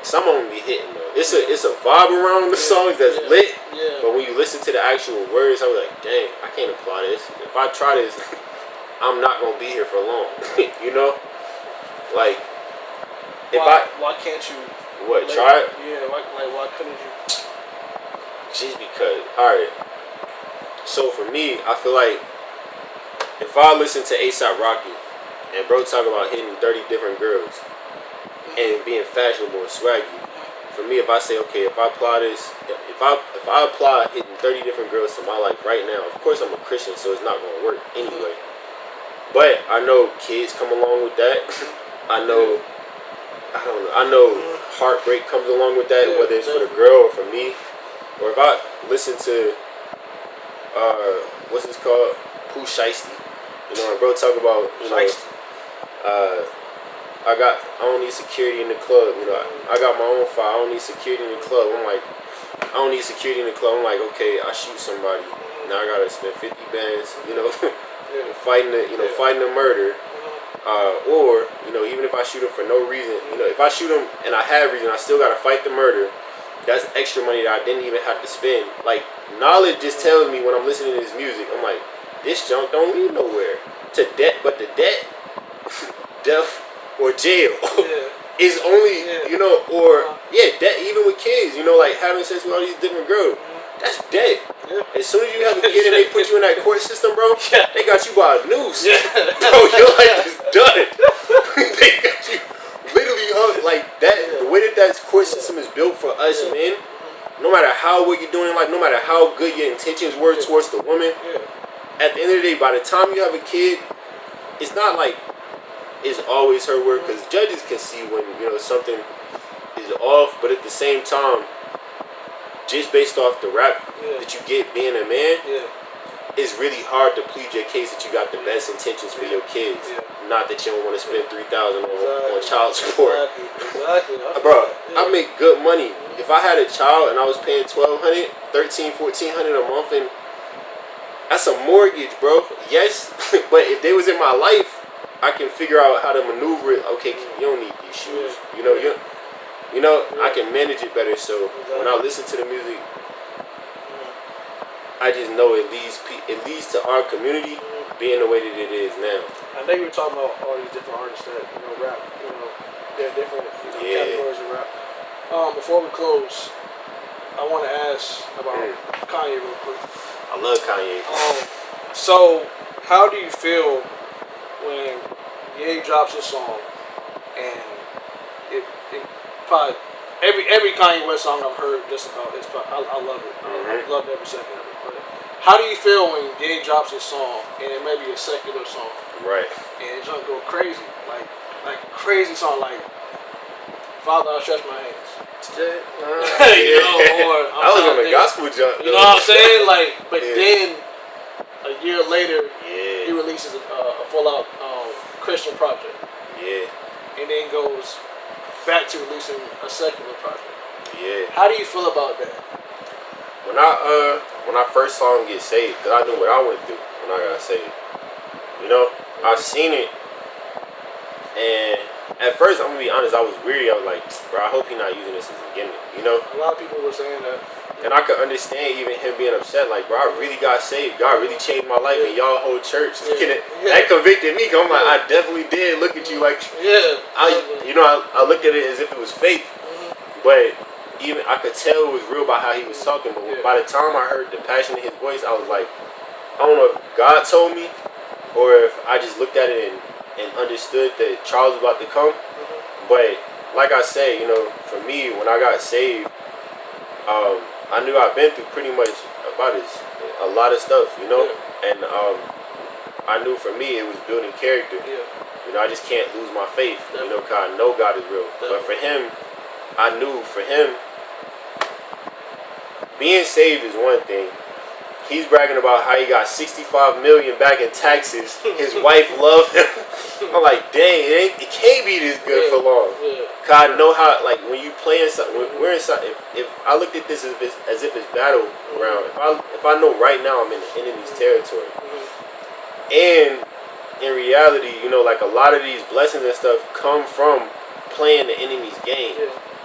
some of them be hitting though. It's a vibe around the songs that's lit, but when you listen to the actual words, I was like, dang, I can't apply this. If I try this, I'm not gonna be here for long. You know, like why can't you? What, try it? Yeah, why couldn't you? Just because. Alright. So for me, I feel like if I listen to A$AP Rocky and bro talk about hitting 30 different girls and being fashionable and swaggy, for me, if I say, okay, if I apply this, if I apply hitting 30 different girls to my life right now, of course I'm a Christian, so it's not gonna work anyway. But I know kids come along with that. I know heartbreak comes along with that, whether it's for the girl or for me. Or if I listen to what's this called? Pooh Shiesty. You know, and bro talk about, you know, I don't need security in the club, you know. I got my own fire, I don't need security in the club. I'm like, I don't need security in the club. I'm like, okay, I shoot somebody. Now I gotta spend 50 bands, you know, fighting a murder. Or, you know, even if I shoot him for no reason, you know, if I shoot him and I have reason, I still gotta fight the murder. That's extra money that I didn't even have to spend. Like, knowledge just tells me when I'm listening to this music, I'm like, this junk don't lead nowhere. To debt, but the debt, death, or jail is only, you know, or, debt even with kids, you know, like having sex with all these different girls. That's debt. As soon as you have a kid and they put you in that court system, bro, they got you by a noose. Bro, your life is done. They got you literally hung like that. The way that court system is built for us men, no matter how what you're doing in life, no matter how good your intentions were towards the woman, at the end of the day, by the time you have a kid, it's not like it's always her word, because judges can see when, you know, something is off, but at the same time, just based off the rap that you get being a man, it's really hard to plead your case that you got the best intentions for your kids. Not that you don't want to spend $3,000 on child support. Exactly. Bro, I make good money. If I had a child and I was paying $1,200, $1,300, $1,400 a month, and that's a mortgage, bro. Yes, but if they was in my life, I can figure out how to maneuver it. Okay, you don't need these shoes. You know, I can manage it better. So when I listen to the music, I just know it leads to our community being the way that it is now. I know you were talking about all these different artists that, you know, rap. You know, there are different categories of rap. Before we close, I want to ask about Kanye real quick. I love Kanye. So how do you feel when Ye drops a song and it probably every Kanye West song I've heard just about is I love it. I love every second of it. But how do you feel when Ye drops a song and it may be a secular song, right? And it just go crazy, like crazy song like Father, I stretch my hands. You know, or I was on the gospel jump. You know what I'm saying? Like, but then a year later, he releases a full-out Christian project. And then goes back to releasing a secular project. How do you feel about that? When I first saw him get saved, because I knew what I went through when I got saved. You know, I've seen it, and at first, I'm gonna be honest, I was weary. I was like, bro, I hope he's not using this as a gimmick. You know, a lot of people were saying that. And I could understand even him being upset, like, bro, I really got saved. God really changed my life, and y'all whole church. That convicted me, because I'm like, I definitely did look at you like, I looked at it as if it was fake. But even I could tell it was real by how he was talking. But by the time I heard the passion in his voice, I was like, I don't know if God told me, or if I just looked at it and understood that Charles was about to come. But like I said, you know, for me, when I got saved, I knew I've been through pretty much a lot of stuff, you know, and I knew for me it was building character. You know, I just can't lose my faith, you know, because I know God is real. But for him, I knew for him, being saved is one thing. He's bragging about how he got $65 million back in taxes. His wife loved him. I'm like, dang, it can't be this good for long. Cause I know how, like, when you play inside, when we're inside. If I looked at this as if it's battleground, if I know right now I'm in the enemy's territory, and in reality, you know, like a lot of these blessings and stuff come from playing the enemy's game.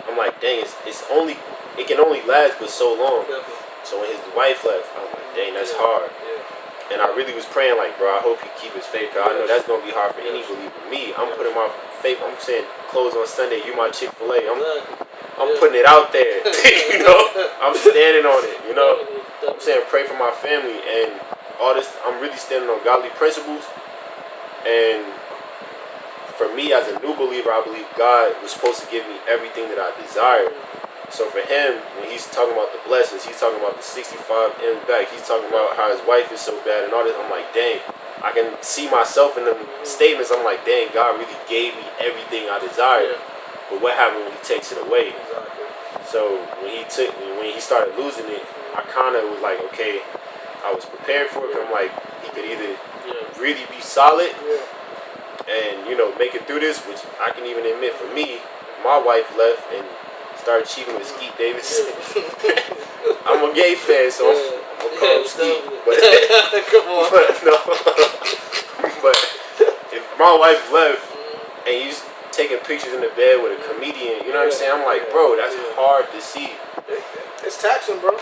I'm like, dang, it can only last but so long. So when his wife left, I was like, dang, that's hard. And I really was praying, like, bro, I hope he keep his faith. Cause I know that's gonna be hard for any believer. Me, I'm putting my faith. I'm saying, close on Sunday. You my Chick-fil-A. I'm putting it out there. You know, I'm standing on it. You know, I'm saying, pray for my family and all this. I'm really standing on godly principles. And for me, as a new believer, I believe God was supposed to give me everything that I desired. So for him, when he's talking about the blessings, he's talking about the 65 in back. He's talking about how his wife is so bad and all this. I'm like, dang, I can see myself in the statements. I'm like, dang, God really gave me everything I desired. But what happened when he takes it away? So when he started losing it, I kind of was like, okay, I was prepared for it. I'm like, he could either really be solid and, you know, make it through this, which I can even admit for me, my wife left and started cheating with Skeet Davis. I'm a gay fan, so I'm gonna call him Skeet. But come on. But no. But if my wife left and he's taking pictures in the bed with a comedian, you know what I'm saying? I'm like, bro, that's hard to see. It's taxing, bro.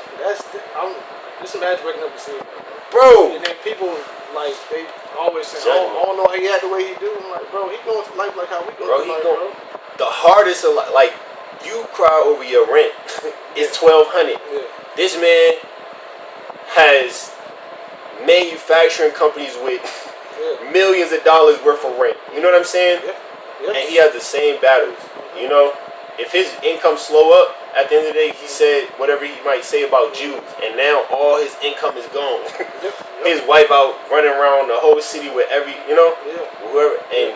Just imagine waking up and seeing that, bro. And then people, like, they always say, I don't know how he had the way he do. I'm like, bro, he going through life like how we going through life, bro. The hardest, like, you cry over your rent. It's $1,200. This man has manufacturing companies with millions of dollars worth of rent. You know what I'm saying? And he has the same battles. You know, if his income slow up, at the end of the day, he said whatever he might say about Jews, and now all his income is gone. His wife out running around the whole city with whoever, and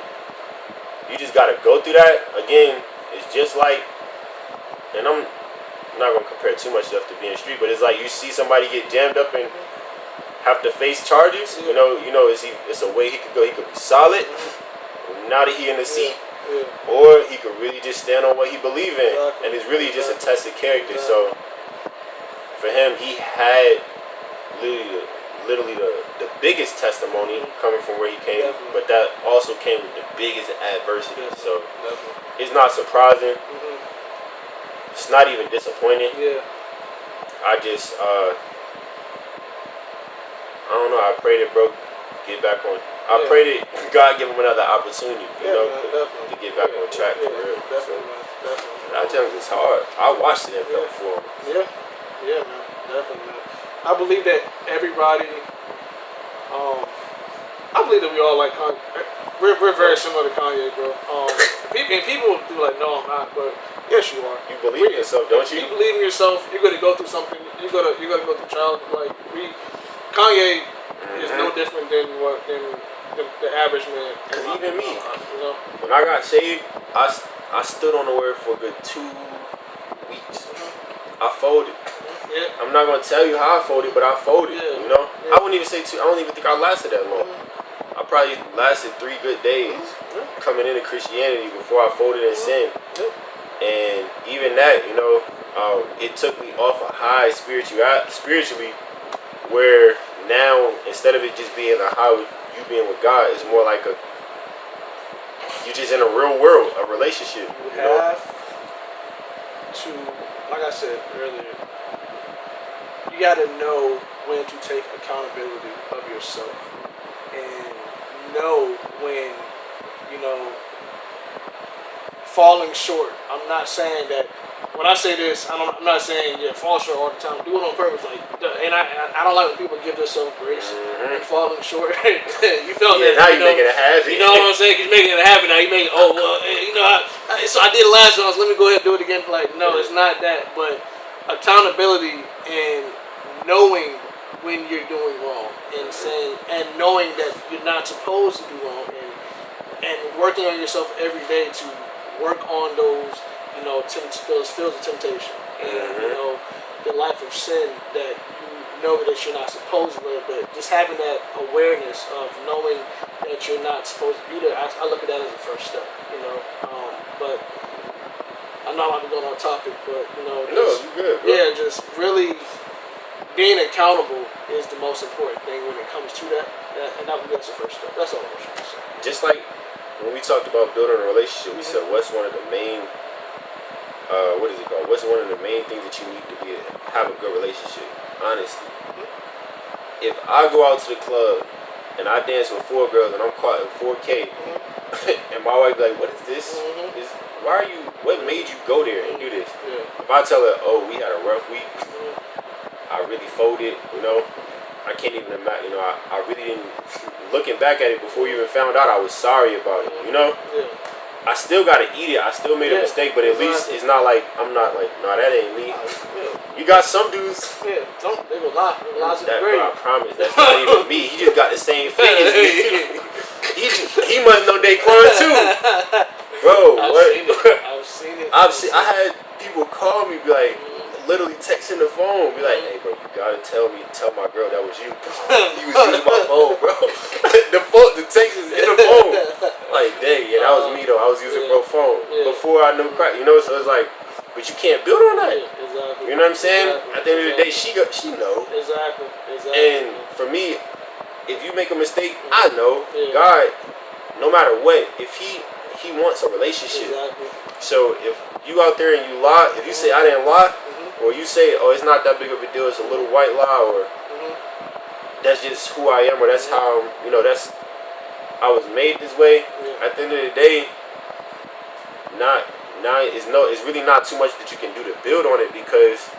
you just gotta go through that. Again, it's just like, and I'm not gonna compare too much stuff to being street, but it's like you see somebody get jammed up and have to face charges. You know, it's a way he could go. He could be solid. Now that he in the seat, or he could really just stand on what he believe in, and it's really just a tested character. So for him, he had literally the biggest testimony coming from where he came, but that also came with the biggest adversity. So it's not surprising. It's not even disappointing. I just I don't know. I pray that bro get back on. I pray that God give him another opportunity, to get back on track for real. Definitely. I tell him it's hard. I watched it and felt for him. Yeah, man. Definitely, man. I believe that everybody, I believe that we all like Kanye. We're very similar to Kanye, bro. People do like, no, I'm not, but yes, you are. You believe in yourself, don't you? You believe in yourself. You're gonna go through something. You're gonna go through trials. Like Kanye is no different than the average man. Cause even me, when I got saved, I stood on the word for a good 2 weeks. I folded. I'm not gonna tell you how I folded, but I folded. I wouldn't even say 2. I don't even think I lasted that long. I probably lasted 3 good days coming into Christianity before I folded in sin. And even that, it took me off a high spiritually, where now instead of it just being a high with you being with God, it's more like you're just in a real world, a relationship. You have to, like I said earlier, you got to know when to take accountability of yourself, and know when, falling short. I'm not saying that. When I say this, I'm not saying fall short all the time. Do it on purpose, and I don't like when people give themselves grace and falling short. You felt that? Now you're making it happen. You know what I'm saying? You're making it happen now. You make so I did it last time. So let me go ahead and do it again. Like, no, it's not that. But accountability and knowing when you're doing wrong and knowing that you're not supposed to do wrong and working on yourself every day to work on those. Those fields of temptation and the life of sin that you know that you're not supposed to live, but just having that awareness of knowing that you're not supposed to be there, I look at that as a first step, you know. But I know I'm not going on topic, but you know, just, no, good, bro. Yeah, just really being accountable is the most important thing when it comes to that, and that's the first step. That's all I'm trying to say. Just like when we talked about building a relationship, we said what's one of the main, what is it called? What's one of the main things that you need to have a good relationship? Honestly, if I go out to the club and I dance with 4 girls and I'm caught in 4K, and my wife be like, "What is this? What made you go there and do this?" If I tell her, "Oh, we had a rough week. I really folded, you know. I can't even imagine, you know, I really didn't, looking back at it before you even found out, I was sorry about it, you know. I still got to eat it. I still made a mistake, but at least it's not like, I'm not like, no, that ain't me. You got some dudes. They will lie. I promise, that's not even me. He just got the same face as me. He must know Daquan too. Bro, I've seen it. I had people call me, be like, literally texting the phone, be like, "Hey, bro, you gotta tell my girl that was you. You was using my phone, bro." The text is in the phone. Like, dang, yeah, that was me though. I was using bro phone before I knew crack. You know, so it's like, but you can't build on that. Exactly. You know what I'm saying? At the end of the day, she know. Exactly. And for me, if you make a mistake, I know God. No matter what, if He wants a relationship. Exactly. So if you out there and you lie, if you say I didn't lie. Or you say, "Oh, it's not that big of a deal. It's a little white lie," or that's just who I am, or that's how I was made this way. At the end of the day, it's really not too much that you can do to build on it because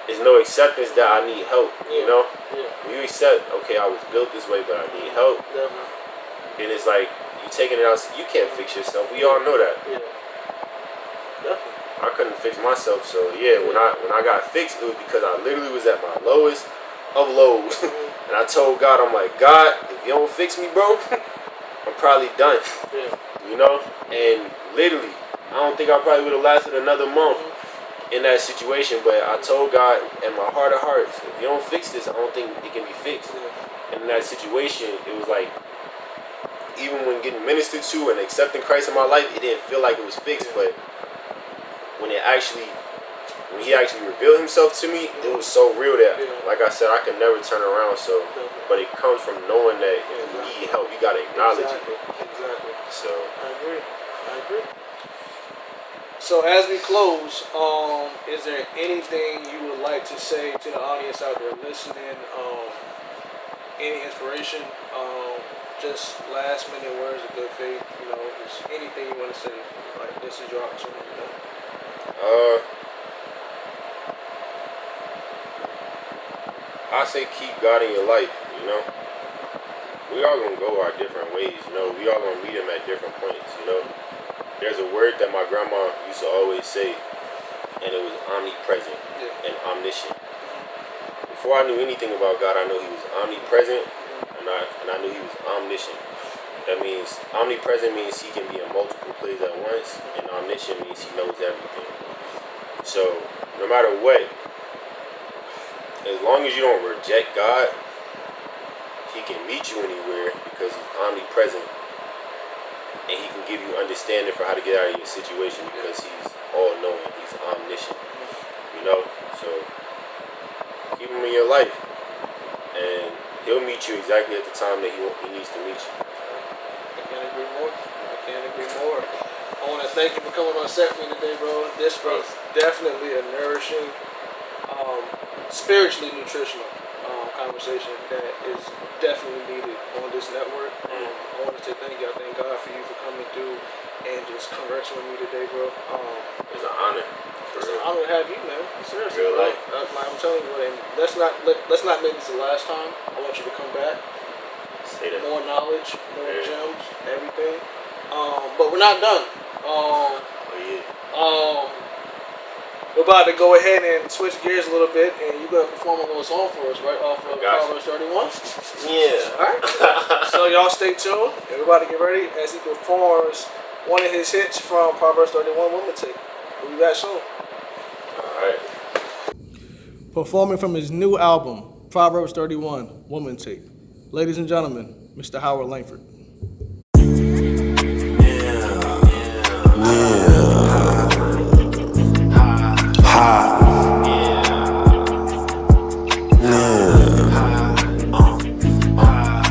there's no acceptance that I need help. You know, when you accept, okay, I was built this way, but I need help. Then it's like you taking it out. You can't fix yourself. We all know that. I couldn't fix myself, so when I got fixed, it was because I literally was at my lowest of lows, and I told God, I'm like, "God, if you don't fix me, bro, I'm probably done." You know, and literally, I don't think I probably would have lasted another month in that situation, but I told God in my heart of hearts, if you don't fix this, I don't think it can be fixed. And in that situation, it was like, even when getting ministered to and accepting Christ in my life, it didn't feel like it was fixed, but when he actually revealed himself to me, it was so real that, like I said, I can never turn around. So, but it comes from knowing that you need help. You gotta acknowledge it. Exactly. So I agree. So as we close, is there anything you would like to say to the audience out there listening? Any inspiration? Just last minute words of good faith. You know, just anything you want to say. Like, this is your opportunity. I say keep God in your life, you know. We all gonna go our different ways, you know. We all gonna meet him at different points, you know. There's a word that my grandma used to always say, and it was omnipresent and omniscient. Before I knew anything about God, I knew he was omnipresent and I knew he was omniscient. That means omnipresent means he can be in multiple places at once, and omniscient means he knows everything. So no matter what, as long as you don't reject God, he can meet you anywhere because he's omnipresent, and he can give you understanding for how to get out of your situation because he's all-knowing, he's omniscient, you know. So keep him in your life, and he'll meet you exactly at the time that he needs to meet you. I can't agree more. I want to thank you for coming on set with me today, bro. This was definitely a nourishing, spiritually nutritional conversation that is definitely needed on this network. I want to say thank you. I thank God for you for coming through and just conversing with me today, bro. It's an honor. It's an honor to have you, man. Seriously, real life. I'm telling you, and let's not make this the last time. I want you to come back. Say that. More knowledge, more gems, everything. But we're not done. We're about to go ahead and switch gears a little bit, and you're going to perform a little song for us, right, off of Proverbs 31? Yeah. All right. So y'all stay tuned. Everybody get ready as he performs one of his hits from Proverbs 31, Woman Take. We'll be back soon. All right. performing from his new album, Proverbs 31, Woman Tape. Ladies and gentlemen, Mr. Howard Langford.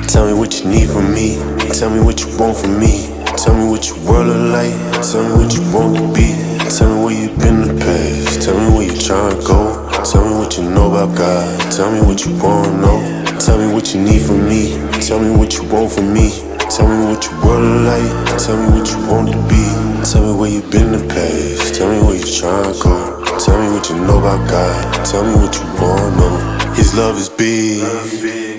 Tell me what you need from me. Tell me what you want from me. Tell me what your world look like. Tell me what you want to be. Tell me where you been in the past. Tell me where you tryna go. Tell me what you know about God. Tell me what you wanna know. Tell me what you need from me. Tell me what you want from me. Tell me what your world look like. Tell me what you want to be. Tell me where you been in the past. Tell me where you tryna go. Tell me what you know about God. Tell me what you wanna know. His love is big,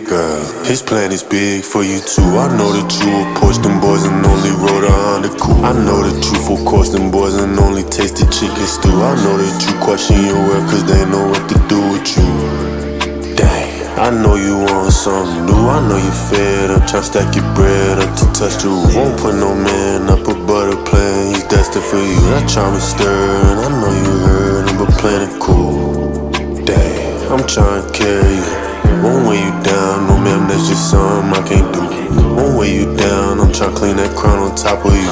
girl. His plan is big for you too. I know that you approach them boys and only rode a Honda Cool. I know the truth, of course, them boys and only tasted chicken stew. I know that you question your worth cause they know what to do with you. Dang, I know you want something new. I know you fed up, tryna stack your bread up to touch the roof. Won't put no man up above the plan. He's destined for you. That charm is stirring. I know you heard him, but playing it cool. Dang, I'm tryna carry you. Won't weigh you down, no ma'am, that's just something I can't do. Won't weigh you down, I'm tryna clean that crown on top of you.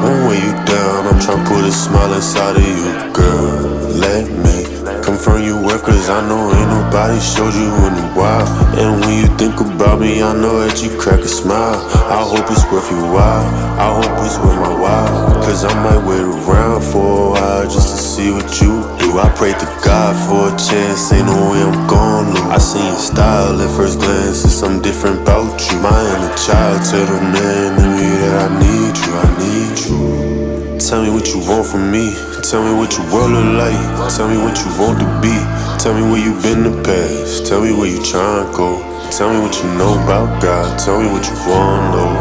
Won't weigh you down, I'm tryna put a smile inside of you. Girl, let me confirm your worth, cause I know ain't nobody showed you in a while. And when you think about me, I know that you crack a smile. I hope it's worth your while, I hope it's worth my while. Cause I might wait around for a while just to see what you do. I pray to God for a chance, ain't no way I'm gon' lose. I seen your style at first glance, it's something different about you. My inner child tell the man in me that I need you, I need you. Tell me what you want from me. Tell me what your world look like. Tell me what you want to be. Tell me where you been in the past. Tell me where you tryna go. Tell me what you know about God. Tell me what you wanna know.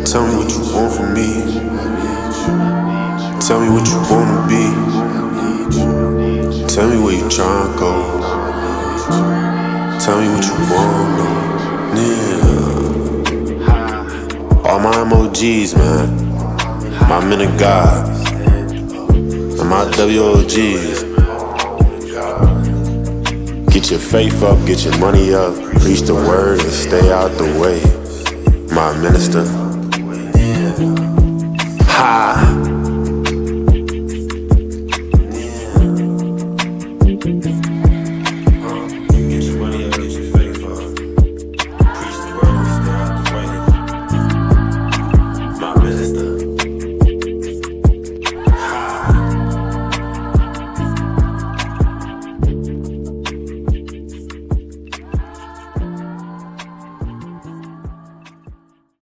Tell me what you want from me. Tell me what you wanna be. Tell me where you tryna go. Tell me what you wanna know. Yeah. All my emojis, man. My men of God. And my WOGs. Get your faith up, get your money up. Preach the word and stay out the way. My minister. Ha!